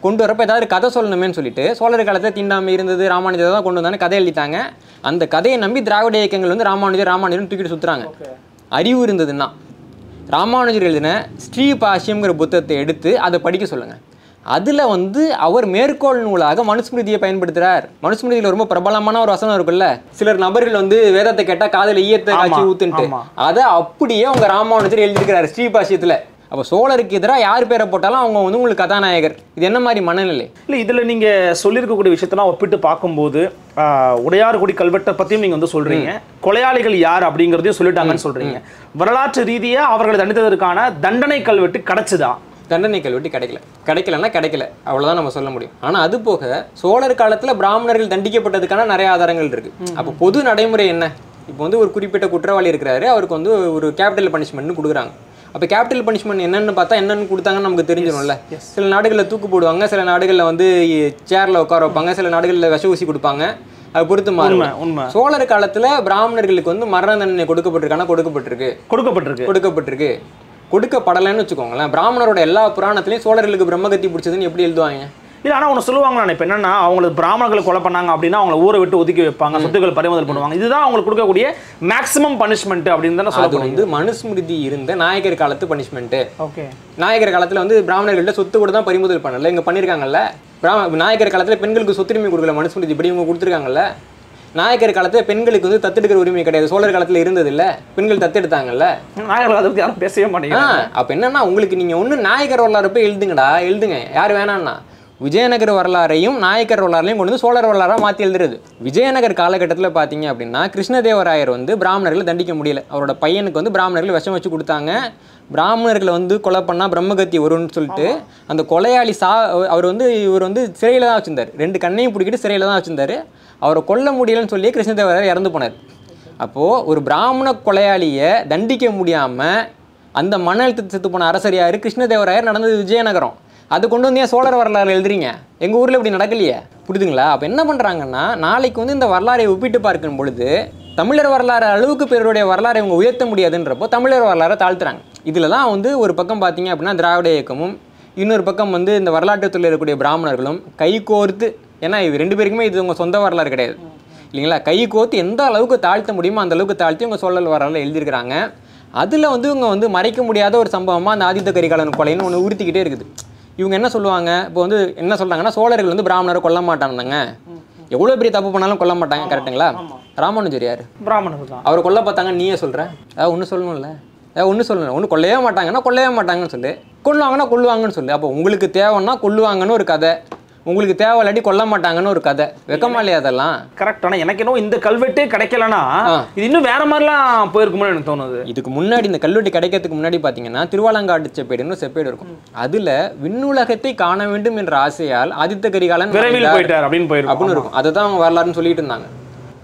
கொண்டு வரப்போ ஏதாவது கதை சொல்லணுமேன்னு சொல்லிட்டு சோழர் காலத்தில் தீண்டாமை இருந்தது, ராமானுஜர் தான் கொண்டு வந்தாங்க, கதை எழுதிட்டாங்க. அந்த கதையை நம்பி திராவிட இயக்கங்கள் வந்து ராமானுஜர்னு தூக்கிட்டு சுற்றுறாங்க. அறிவு இருந்ததுன்னா ராமானுஜர் எழுதின ஸ்ரீபாஷ்யம்ங்கிற புத்தகத்தை எடுத்து அதை படிக்க சொல்லுங்கள். அதில் வந்து அவர் மேற்கோள் நூலாக மனுஸ்மிருதியை பயன்படுத்துகிறார். மனுஸ்மிருதியில் ரொம்ப பிரபலமான ஒரு வசனம் இருக்குல்ல, சிலர் நபர்கள் வந்து வேதத்தை கேட்டால் காதில் ஈயத்தை காய்ச்சி ஊத்துன்ட்டு, அதை அப்படியே அவங்க ராமானுஜர் எழுதியிருக்கிறார் ஸ்ரீபாஷ்யத்தில். அப்போ சோழருக்கு எதிராக யார் பேரை போட்டாலும் அவங்க வந்து உங்களுக்கு கதாநாயகர். இது என்ன மாதிரி மனநிலை? இல்லை, இதில் நீங்கள் சொல்லியிருக்கக்கூடிய விஷயத்தெல்லாம் ஒப்பிட்டு பார்க்கும்போது உடையார்குடி கல்வெட்டை பற்றியும் நீங்கள் வந்து சொல்கிறீங்க, கொலையாளிகள் யார் அப்படிங்கிறதையும் சொல்லிட்டாங்கன்னு சொல்கிறீங்க. வரலாற்று ரீதியாக அவர்களை தண்டித்ததற்கான தண்டனை கல்வெட்டு கிடைச்சதா? தண்டனை கல்வெட்டு கிடைக்கலன்னா கிடைக்கல, அவ்வளோதான் நம்ம சொல்ல முடியும். ஆனால் அது போக சோழர் காலத்தில் பிராமணர்கள் தண்டிக்கப்பட்டதுக்கான நிறைய ஆதாரங்கள் இருக்குது. அப்போ பொது நடைமுறை என்ன? இப்போ வந்து ஒரு குறிப்பிட்ட குற்றவாளி இருக்கிறாரு, அவருக்கு வந்து ஒரு கேபிட்டல் பனிஷ்மெண்ட்னு கொடுக்குறாங்க. அப்போ கேபிட்டல் பனிஷ்மெண்ட் என்னென்னு பார்த்தா என்னென்னு கொடுத்தாங்கன்னு நமக்கு தெரிஞ்சிடும்ல. சில நாடுகளில் தூக்கு போடுவாங்க, சில நாடுகளில் வந்து சேரில் உட்கார வைப்பாங்க, சில நாடுகளில் விஷ ஊசி கொடுப்பாங்க, அது பொறுத்து மாறும். சோழர் காலத்தில் பிராமணர்களுக்கு வந்து மரண தண்டனை கொடுக்கப்பட்டிருக்கு. கொடுக்கப்படலைன்னு வச்சுக்கோங்களேன். பிராமணரோட எல்லா புராணத்திலையும் சோழர்களுக்கு பிரம்மகத்தி பிடிச்சதுன்னு எப்படி எழுதுவாங்க? இல்லை, ஆனால் ஒன்று சொல்லுவாங்களா, இப்போ என்னன்னா அவங்களுக்கு பிராமணர்களை கொலை பண்ணாங்க அப்படின்னா அவங்களை ஊரை விட்டு ஒதுக்கி வைப்பாங்க, சொத்துக்கள் பறிமுதல் பண்ணுவாங்க. இதுதான் அவங்களுக்கு கொடுக்கக்கூடிய மேக்ஸிமம் பனிஷ்மெண்ட் அப்படின்னு தானே சொல்ல. வந்து மனுஸ்மிருதி இருந்த நாயகர் காலத்து பனிஷ்மெண்ட். ஓகே, நாயகர் காலத்தில் வந்து பிராமணர்கள்ட்ட சொத்து கூட தான் பறிமுதல் பண்ணல, இங்கே பண்ணியிருக்காங்கல்ல. நாயகர் காலத்தில் பெண்களுக்கு சொத்துரிமை கொடுக்கல, மனுஸ்மிருதி இப்படி இவங்க கொடுத்துருக்காங்கல்ல. நாயக்கர் காலத்தில் பெண்களுக்கு வந்து தத்தெடுக்கிற உரிமை கிடையாது, சோழர் காலத்தில் இருந்தது இல்லை, பெண்கள் தத்தெடுத்தாங்கல்ல. நாயகர் காலத்துக்கு யாரும் பேசவே மாட்டேங்கிறாங்க. அப்போ என்னன்னா உங்களுக்கு நீங்கள் ஒன்று நாயக்கர் வரலாறு போய் எழுதுங்க, யார் வேணான்னா விஜயநகர வரலாறையும் நாயக்கர் வரலாறையும் கொண்டு வந்து சோழர் வரலாறாக மாற்றி எழுதுறது. விஜயநகர் காலகட்டத்தில் பார்த்தீங்க அப்படின்னா கிருஷ்ணதேவராயர் வந்து பிராமணர்களை தண்டிக்க முடியல. அவரோட பையனுக்கு வந்து பிராமணர்கள் விஷம் வச்சு கொடுத்தாங்க. பிராமணர்களை வந்து கொலை பண்ணால் பிரம்மகத்தி வரும்னு சொல்லிட்டு அந்த கொலையாளி இவர் வந்து சிறையில் தான் வச்சுருந்தார். 2 கண்ணையும் பிடிக்கிட்டு சிறையில் தான் வச்சுருந்தார். அவரை கொல்ல முடியலன்னு சொல்லி கிருஷ்ணதேவராயர் இறந்து போனார். அப்போது ஒரு பிராமண கொலையாளியை தண்டிக்க முடியாமல் அந்த மன அழுத்தத்தை செத்து போன அரசர் யார்? கிருஷ்ணதேவராயர். நடந்தது விஜயநகரம். அது கொண்டு வந்து ஏன் சோழர் வரலாறு எழுதுறீங்க? எங்கள் ஊரில் இப்படி நடக்கலையே, புரியுதுங்களா? அப்போ என்ன பண்ணுறாங்கன்னா நாளைக்கு வந்து இந்த வரலாறை ஒப்பிட்டு பார்க்கும் பொழுது தமிழர் வரலாறு அளவுக்கு பேருடைய வரலாறை இவங்க உயர்த்த முடியாதுன்றப்போ தமிழர் வரலாறை தாழ்த்துறாங்க. இதில் தான் வந்து ஒரு பக்கம் பார்த்தீங்க அப்படின்னா திராவிட இயக்கமும், இன்னொரு பக்கம் வந்து இந்த வரலாற்றுத்துறையில் இருக்கக்கூடிய பிராமணர்களும் கைகோர்த்து, ஏன்னா இது 2 பேருக்குமே இது உங்கள் சொந்த வரலாறு கிடையாது இல்லைங்களா, கைகோர்த்து எந்த அளவுக்கு தாழ்த்த முடியுமோ அந்த அளவுக்கு தாழ்த்தி உங்கள் சோழர் வரலாறு எழுதியிருக்கிறாங்க. அதில் வந்து இவங்க வந்து மறைக்க முடியாத ஒரு சம்பவமாக அந்த ஆதித்த கரிகாலன் கொலைன்னு ஒன்று உறுத்திக்கிட்டே இருக்குது. இவங்க என்ன சொல்லுவாங்க, இப்போ வந்து என்ன சொல்கிறாங்கன்னா சோழர்கள் வந்து பிராமணரை கொல்ல மாட்டாங்க, எவ்வளோ பெரிய தப்பு பண்ணாலும் கொல்ல மாட்டாங்க, கரெக்டுங்களா? ராமானுஜர் யார்? பிராமணர் தான். அவர் கொல்ல பார்த்தாங்கன்னு நீயே சொல்கிற, ஒன்று சொல்லணும்ல, ஒன்று சொல்லணும். ஒன்று கொல்லவே மாட்டாங்கன்னு சொல்லு, கொல்லுவாங்கன்னா கொல்லுவாங்கன்னு சொல்லு. அப்போ உங்களுக்கு தேவைன்னா கொல்லுவாங்கன்னு ஒரு கதை, உங்களுக்கு தேவை இல்லாட்டி கொல்ல மாட்டாங்கன்னு ஒரு கதை. வெக்கமா இல்லையா அதெல்லாம்? கரெக்ட். ஆனால் எனக்கு இன்னும் இந்த கல்வெட்டே கிடைக்கலன்னா இது இன்னும் வேற மாதிரிலாம் போயிருக்குமோ எனக்கு தோணுது. இதுக்கு முன்னாடி இந்த கல்வெட்டு கிடைக்கிறதுக்கு முன்னாடி பார்த்தீங்கன்னா திருவாலங்காட்டு செப்பேடுன்னு செப்பேடு இருக்கும். அதில் விண்ணுலகத்தை காண வேண்டும் என்ற ஆசையால் ஆதித்த கரிகாலன் விரைவில் போயிட்டார் அப்படின்னு இருக்கும். அதை தான் அவங்க வரலாறுன்னு சொல்லிட்டு இருந்தாங்க.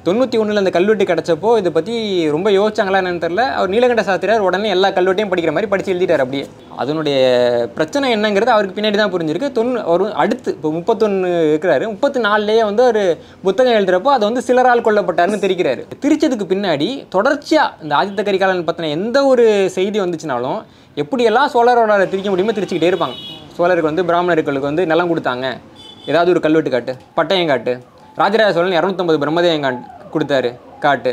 91 அந்த கல்வெட்டு கிடைச்சப்போ இதை பற்றி ரொம்ப யோசிச்சாங்களா என்னன்னு தெரியல. அவர் நீலகண்ட சாஸ்திரியார் உடனே எல்லா கல்வெட்டையும் படிக்கிற மாதிரி படித்து எழுதிட்டார். அப்படியே அதனுடைய பிரச்சனை என்னங்கிறது அவருக்கு பின்னாடி தான் புரிஞ்சிருக்கு. அவர் அடுத்து இப்போ 31 இருக்கிறாரு, 34லேயே வந்து ஒரு புத்தகம் எழுதுறப்போ அதை வந்து சிலரால் கொல்லப்பட்டாருன்னு தெரிக்கிறாரு. திரிச்சதுக்கு பின்னாடி தொடர்ச்சியாக இந்த ஆதித்த கரிகாலன் பற்றின எந்த ஒரு செய்தி வந்துச்சுனாலும் எப்படியெல்லாம் சோழரோட திரிக்க முடியுமோ திரிச்சிக்கிட்டே இருப்பாங்க. சோழருக்கு வந்து பிராமணர்களுக்கு வந்து நிலம் கொடுத்தாங்க, ஏதாவது ஒரு கல்வெட்டு காட்டு, பட்டயம் காட்டு. ராஜராஜ சோழன் 250 பிரம்மதேயம் கொடுத்தாரு, காட்டு.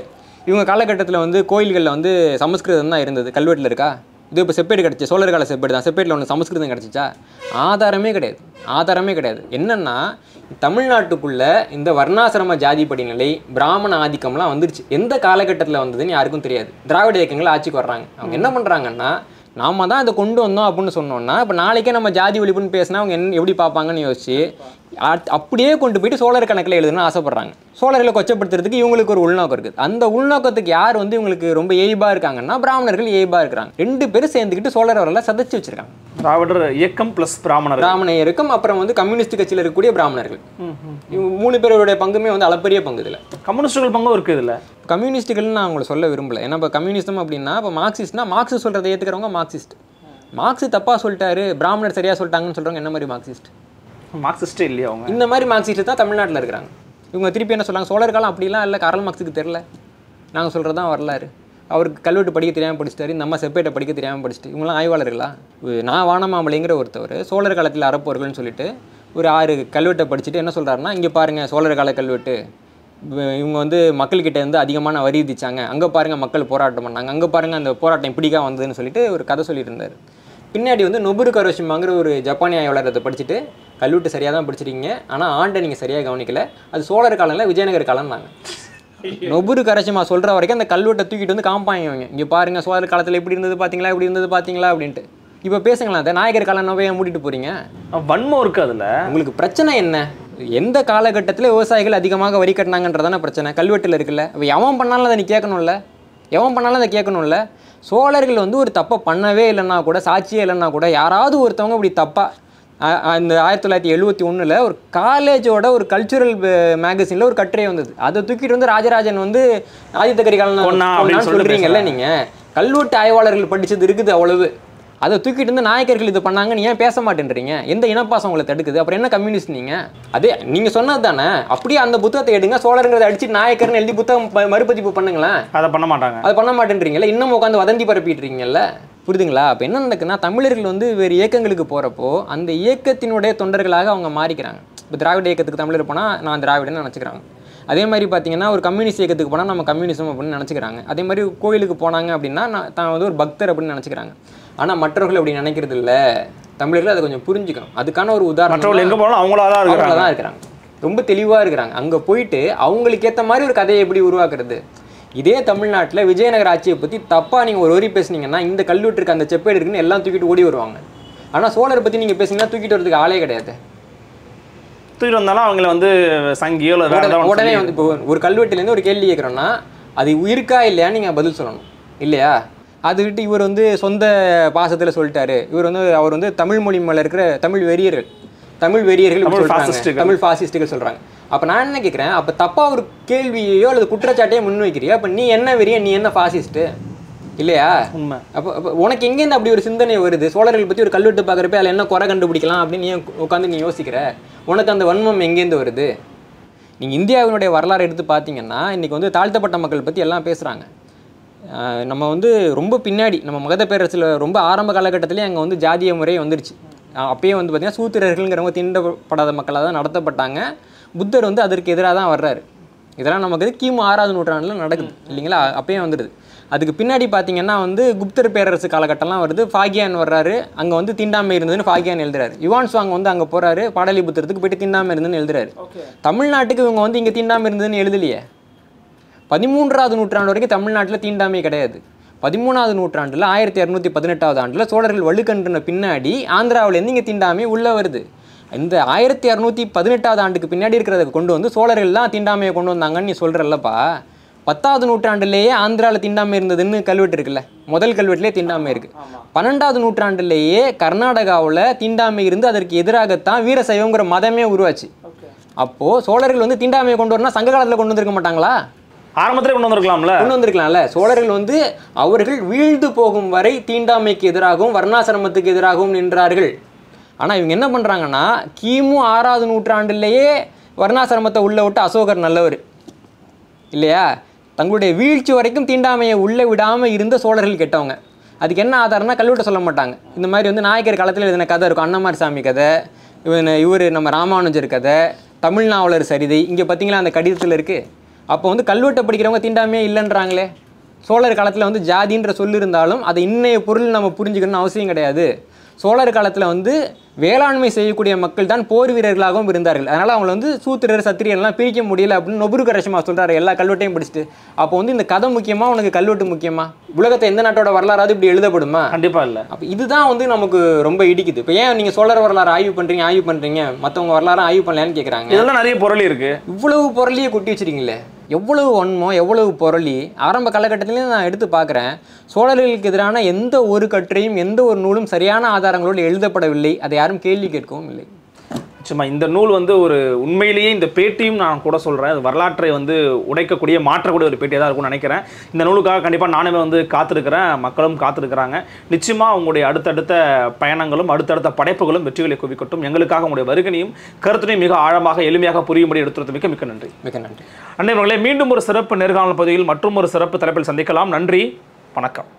இவங்க காலகட்டத்தில் வந்து கோயில்களில் வந்து சமஸ்கிருதம் தான் இருந்தது, கல்வெட்டில் இருக்கா? இது இப்போ செப்பேடு கிடச்சி, சோழர் கால செப்பேடு தான், செப்பேட்டில் ஒன்று சமஸ்கிருதம் கிடச்சிச்சா? ஆதாரமே கிடையாது. என்னென்னா தமிழ்நாட்டுக்குள்ளே இந்த வர்ணாசிரம ஜாதிப்படி நிலை, பிராமண ஆதிக்கம்லாம் வந்துருச்சு. எந்த காலகட்டத்தில் வந்ததுன்னு யாருக்கும் தெரியாது. திராவிட இயக்கங்கள் ஆட்சிக்கு வர்றாங்க. அவங்க என்ன பண்ணுறாங்கன்னா நாம தான் இதை கொண்டு வந்தோம் அப்படின்னு சொன்னோன்னா இப்போ நாளைக்கே நம்ம ஜாதி ஒழிப்புன்னு பேசினா அவங்க எப்படி பார்ப்பாங்கன்னு யோசிச்சு அப்படியே கொண்டு போயிட்டு சோழர் கணக்கில் எழுதுன்னு ஆசைப்படுறாங்க. சோழர்களை கொச்சப்படுத்துறதுக்கு இவங்களுக்கு ஒரு உள்நோக்கம் இருக்குது. அந்த உள்நோக்கத்துக்கு யார் வந்து இவங்களுக்கு ரொம்ப ஏய்பாக இருக்காங்கன்னா பிராமணர்கள் ஏய்பாக இருக்கிறாங்க. 2 பேரும் சேர்ந்துக்கிட்டு சோழர் வரலாறு சதைச்சு வச்சிருக்காங்க. திராவிடர் இயக்கம் ப்ளஸ் பிராமண இயக்கம், அப்புறம் வந்து கம்யூனிஸ்ட் கட்சியில் இருக்கக்கூடிய பிராமணர்கள், 3 பேருடைய பங்குமே வந்து அளப்பரிய பங்கு. இதில் கம்யூனிஸ்டுகள் பங்கும் இருக்குது. இதில் கம்யூனிஸ்டுகள்னு நான் அவங்களை சொல்ல விரும்பலை. ஏன்னா இப்போ கம்யூனிஸ்டம் அப்படின்னா இப்போ மார்க்சிஸ்ட்னா மார்க்ஸ் சொல்கிறத ஏற்றுக்கிறவங்க மார்க்சிஸ்ட். மார்க்ஸ் தப்பாக சொல்லிட்டாரு, பிராமணர் சரியாக சொல்லிட்டாங்கன்னு சொல்கிறவங்க என்ன மாதிரி மார்க்சிஸ்டே இல்லையா அவங்க? இந்த மாதிரி மார்க்சிஸ்ட் தான் தமிழ்நாட்டில் இருக்கிறாங்க. இவங்க திருப்பி என்ன சொல்கிறாங்க, சோழர் காலம் அப்படிலாம் இல்லை, காரல் மார்க்ஸுக்கு தெரில, நாங்கள் சொல்கிறது தான் வரலாறு. அவருக்கு கல்வெட்டு படிக்க தெரியாமல் படிச்சிட்டாரு, இந்த அம்மா செப்பேட்டை படிக்க தெரியாமல் படிச்சுட்டு. இவங்களாம் ஆய்வாளர்களா? நான் வானமாமலைங்கிற ஒருத்தவர் சோழர் காலத்தில் அறப்போர்கள்னு சொல்லிட்டு ஒரு 6 கல்வெட்டை படிச்சுட்டு என்ன சொல்கிறாருன்னா, இங்கே பாருங்கள் சோழர் கால கல்வெட்டு, இவங்க வந்து மக்கள்கிட்ட இருந்து அதிகமான வரி விதிச்சாங்க, அங்கே பாருங்கள் மக்கள் போராட்டம் பண்ணாங்க, அங்கே பாருங்கள் அந்த போராட்டம் இப்படிக்கா வந்ததுன்னு சொல்லிட்டு ஒரு கதை சொல்லிட்டு இருந்தார். பின்னாடி வந்து நொபுரு கரோஷிமாங்கிற ஒரு ஜப்பானிய ஆய்வாளர் அதை படிச்சுட்டு கல்வெட்டு சரியாக தான் படிச்சிருக்கீங்க, ஆனால் ஆண்டை நீங்கள் சரியாக கவனிக்கல, அது சோழர் காலம்ல விஜயநகர் காலம்னாங்க. நொபுரு கரோஷிமா சொல்கிற வரைக்கும் அந்த கல்வெட்டை தூக்கிட்டு வந்து காமிப்பாங்க, இங்கே பாருங்கள் சோழர் காலத்தில் இப்படி இருந்தது பார்த்தீங்களா, இப்படி இருந்தது பார்த்தீங்களா அப்படின்ட்டு. இப்போ பேசுங்களா, அந்த நாயகர் காலம் நோவையை மூட்டிட்டு போகிறீங்க? வன்மம் இருக்குது அதில். உங்களுக்கு பிரச்சனை என்ன? எந்த காலகட்டத்தில் விவசாயிகள் அதிகமாக வரி கட்டினாங்கன்றதான பிரச்சனை கல்வெட்டில் இருக்குல்ல. இப்போ எவன் பண்ணாலும் அதை நீ கேட்கணும்ல, எவன் பண்ணாலும் அதை கேட்கணும்ல. சோழர்கள் வந்து ஒரு தப்பை பண்ணவே இல்லைன்னா கூட, சாட்சியே இல்லைன்னா கூட, யாராவது ஒருத்தவங்க இப்படி தப்பாக அந்த 1971 ஒரு காலேஜோட ஒரு கல்ச்சுரல் மேகசினில் ஒரு கட்டுரை வந்தது, அதை தூக்கிட்டு வந்து ராஜராஜன் வந்து ஆதித்த கரிகாலன் சொல்கிறீங்கல்ல. நீங்கள் கல்வெட்டு ஆய்வாளர்கள் படித்தது இருக்குது அவ்வளவு, அதை தூக்கிட்டு வந்து நாயக்கர்கள் இது பண்ணாங்கன்னு ஏன் பேச மாட்டேன்றீங்க? எந்த இனப்பாசம் உங்களை தடுக்குது? அப்புறம் என்ன கம்யூனிஸ்ட் நீங்கள்? அதே நீங்கள் சொன்னது தானே. அப்படியே அந்த புத்தகத்தை எடுங்க, சோழருங்கிறத அடிச்சு நாயக்கர்னு எழுதி புத்தகம் மறுபதிப்பு பண்ணுங்களேன். அதை பண்ண மாட்டாங்க. அதை பண்ண மாட்டேன்றீங்களா? இன்னும் உட்காந்து வதந்தி பரப்பிட்டு இருக்கீங்கல்ல. புரியுதுங்களா? அப்போ என்ன நடக்குன்னா, தமிழர்கள் வந்து வேறு இயக்கங்களுக்கு போகிறப்போ அந்த இயக்கத்தினுடைய தொண்டர்களாக அவங்க மாறிக்கிறாங்க. இப்போ திராவிட இயக்கத்துக்கு தமிழர் போனால் நான் திராவிடன்னு நினச்சிக்கிறாங்க. அதே மாதிரி பார்த்தீங்கன்னா ஒரு கம்யூனிஸ்ட் இயக்கத்துக்கு போனால் நம்ம கம்யூனிசம் அப்படின்னு நினச்சிக்கிறாங்க. அதே மாதிரி கோயிலுக்கு போனாங்க அப்படின்னா தான் வந்து ஒரு பக்தர் அப்படின்னு நினச்சிக்கிறாங்க. ஆனால் மற்றவர்கள் அப்படி நினைக்கிறது இல்லை. தமிழர்கள் அதை கொஞ்சம் புரிஞ்சுக்கணும். அதுக்கான ஒரு உதாரணம், மற்றவர்கள் எங்கே போனாலும் அவங்களா தான் இருக்கிறாங்க, ரொம்ப தெளிவாக இருக்கிறாங்க. அங்கே போயிட்டு அவங்களுக்கு ஏற்ற மாதிரி ஒரு கதையை எப்படி உருவாக்குறது? இதே தமிழ்நாட்டில் விஜயநகர ஆட்சியை பற்றி தப்பாக நீங்கள் ஒரு வரி பேசுனீங்கன்னா இந்த கல்வெட்டு இருக்கு, அந்த செப்பேடு இருக்குன்னு எல்லாம் தூக்கிட்டு ஓடி வருவாங்க. ஆனால் சோழரை பற்றி நீங்கள் பேசுனீங்கன்னா தூக்கிட்டு வரதுக்கு ஆளே கிடையாது. தூக்கிட்டு வந்தாலும் அவங்கள வந்து சங்கியோ உடனே வந்து இப்போ ஒரு கல்வெட்டுலேருந்து ஒரு கேள்வி கேட்குறோன்னா அது இருக்கா இல்லையா நீங்கள் பதில் சொல்லணும் இல்லையா? அது விட்டு இவர் வந்து சொந்த பாசத்தில் சொல்லிட்டாரு, அவர் வந்து தமிழ் மொழி மேலே இருக்கிற தமிழ் வெறியர்கள் தமிழ் பாசிஸ்டுகள் சொல்கிறாங்க. அப்போ நான் என்ன கேட்குறேன், அப்போ தப்பாக ஒரு கேள்வியோ அல்லது குற்றச்சாட்டையோ முன்வைக்கிறியா? அப்போ நீ என்ன வெறிய, நீ என்ன பாசிஸ்ட்டு இல்லையா? உண்மை. அப்போ உனக்கு எங்கேருந்து அப்படி ஒரு சிந்தனை வருது? சோழர்கள் பற்றி ஒரு கல்வெட்டு பார்க்குறப்ப அதில் என்ன குறை கண்டுபிடிக்கலாம் அப்படின்னு நீ உட்காந்து நீ யோசிக்கிற? உனக்கு அந்த வன்மம் எங்கேருந்து வருது? நீங்கள் இந்தியாவினுடைய வரலாறு எடுத்து பார்த்தீங்கன்னா இன்றைக்கி வந்து தாழ்த்தப்பட்ட மக்கள் பற்றி எல்லாம் பேசுகிறாங்க. நம்ம வந்து ரொம்ப பின்னாடி நம்ம மகத பேரரசில் ரொம்ப ஆரம்ப காலகட்டத்திலேயே அங்கே வந்து ஜாதிய முறை வந்துருச்சு. அப்பயே வந்து பார்த்திங்கன்னா சூத்திரர்கள்ங்கிறவங்க தீண்டப்படாத மக்களாக தான் நடத்தப்பட்டாங்க. புத்தர் வந்து அதற்கு எதிராக தான் வர்றாரு. இதெல்லாம் நமக்கு கிமு 6ஆவது நூற்றாண்டில் நடக்குது இல்லைங்களா? அப்பயே வந்துடுது. அதுக்கு பின்னாடி பார்த்தீங்கன்னா வந்து குப்தர் பேரரசு காலகட்டம்லாம் வருது. ஃபாகியான் வர்றாரு, அங்கே வந்து தீண்டாமை இருந்ததுன்னு ஃபாகியான் எழுதுறாரு. யுவான் சுவாங் வந்து அங்கே போகிறாரு, பாடலிபுத்திரத்துக்கு போயிட்டு தீண்டாமை இருந்ததுன்னு எழுதுறாரு. தமிழ்நாட்டுக்கு இவங்க வந்து இங்கே தீண்டாமை இருந்ததுன்னு எழுதலையே. 13ஆவது நூற்றாண்டு வரைக்கும் தமிழ்நாட்டில் தீண்டாமை கிடையாது. 13ஆவது நூற்றாண்டில் 1218ஆவது ஆண்டில் சோழர்கள் வலுக்கன்றின பின்னாடி ஆந்திராவிலேருந்து இங்கே தீண்டாமை உள்ளே வருது. இந்த 1218ஆவது ஆண்டுக்கு பின்னாடி இருக்கிறத கொண்டு வந்து சோழர்கள் தான் தீண்டாமையை கொண்டு வந்தாங்கன்னு நீ சொல்கிறல்லப்பா. 10ஆவது நூற்றாண்டுலேயே ஆந்திராவில் தீண்டாமை இருந்ததுன்னு கல்வெட்டு இருக்குல்ல, முதல் கல்வெட்டிலே தீண்டாமை இருக்குது. 12ஆவது நூற்றாண்டுலேயே கர்நாடகாவில் தீண்டாமை இருந்து அதற்கு எதிராகத்தான் வீரசைவங்கிற மதமே உருவாச்சு. அப்போது சோழர்கள் வந்து தீண்டாமையை கொண்டு வரனா சங்க காலத்தில் கொண்டு வந்திருக்க மாட்டாங்களா? ஆரம்பத்தில் கொண்டு வந்திருக்கலாம்ல. சோழர்கள் வந்து அவர்கள் வீழ்ந்து போகும் வரை தீண்டாமைக்கு எதிராகவும் வர்ணாசிரமத்துக்கு எதிராகவும் நின்றார்கள். ஆனால் இவங்க என்ன பண்ணுறாங்கன்னா கிமு 6ஆவது நூற்றாண்டுலேயே வர்ணாசிரமத்தை உள்ளே விட்டு அசோகர் நல்லவர் இல்லையா? தங்களுடைய வீழ்ச்சி வரைக்கும் தீண்டாமையை உள்ளே விடாமல் இருந்த சோழர்கள் கெட்டவங்க. அதுக்கு என்ன ஆதாரம்னா கல்வெட்டை சொல்ல மாட்டாங்க. இந்த மாதிரி வந்து நாயக்கர் காலத்தில் எழுதின கதை இருக்கும், அன்னமாரி சாமி கதை, இவர் நம்ம ராமானுஜர் கதை, தமிழ்நாவலர் சரிதை, இங்கே பார்த்தீங்களா அந்த கடிதத்தில் இருக்குது. அப்போ வந்து கல்வெட்டை படிக்கிறவங்க தீண்டாமையே இல்லைன்றாங்களே. சோழர் காலத்தில் வந்து ஜாதின்ற சொல் இருந்தாலும் அதை இன்னைய பொருள் நம்ம புரிஞ்சுக்கணும்னு அவசியம் கிடையாது. சோழர் காலத்தில் வந்து வேளாண்மை செய்யக்கூடிய மக்கள் தான் போர் வீரர்களாகவும் இருந்தார்கள். அதனால் அவங்களை வந்து சூத்திரர் சத்திரியர்லாம் பிரிக்க முடியல அப்படின்னு நொபுரு கரோஷிமா சொல்கிறாரு எல்லா கல்வெட்டையும் படிச்சுட்டு. அப்போ வந்து இந்த கதை முக்கியமாக உனக்கு கல்வெட்டு முக்கியமா? உலகத்தை எந்த நாட்டோட வரலாறாவது இப்படி எழுதப்படுமா? கண்டிப்பாக இல்லை. அப்போ இதுதான் வந்து நமக்கு ரொம்ப இடிக்குது. இப்போ ஏன் நீங்கள் சோழர் வரலாறு ஆய்வு பண்ணுறீங்க மற்றவங்க வரலாறு ஆய்வு பண்ணலான்னு கேட்குறாங்க. இதெல்லாம் நிறைய பொருளி இருக்குது. இவ்வளவு பொருளையே கொட்டி வச்சிருக்கீங்களே, எவ்வளவு வன்மம், எவ்வளவு பொருளி. ஆரம்ப காலகட்டத்திலேயும் நான் எடுத்து பார்க்குறேன், சோழர்களுக்கு எதிரான எந்த ஒரு கட்டுரையும் எந்த ஒரு நூலும் சரியான ஆதாரங்களோடு எழுதப்படவில்லை. அதை யாரும் கேள்வி கேட்கவும் இல்லை. நிச்சயமா இந்த நூல் வந்து ஒரு உண்மையிலேயே இந்த பேட்டியும் நான் கூட சொல்கிறேன், அது வரலாற்றை வந்து உடைக்கக்கூடிய மாற்றக்கூடிய ஒரு பேட்டியாக தான் இருக்கும்னு நினைக்கிறேன். இந்த நூலுக்காக கண்டிப்பாக நானுமே வந்து காத்திருக்கிறேன், மக்களும் காத்திருக்கிறாங்க. நிச்சயமாக உங்களுடைய அடுத்தடுத்த பயணங்களும் அடுத்தடுத்த படைப்புகளும் வெற்றிகளை குவிக்கட்டும். எங்களுக்காக உங்களுடைய வருகனையும் கருத்தினையும் மிக ஆழமாக எளிமையாக புரியும்படி எடுத்துறது மிக்க நன்றி. மிக்க நன்றி. அன்னைவர்களே, மீண்டும் ஒரு சிறப்பு நேர்காணல் பகுதியில் மற்றும் ஒரு சிறப்பு தலைப்பில் சந்திக்கலாம். நன்றி, வணக்கம்.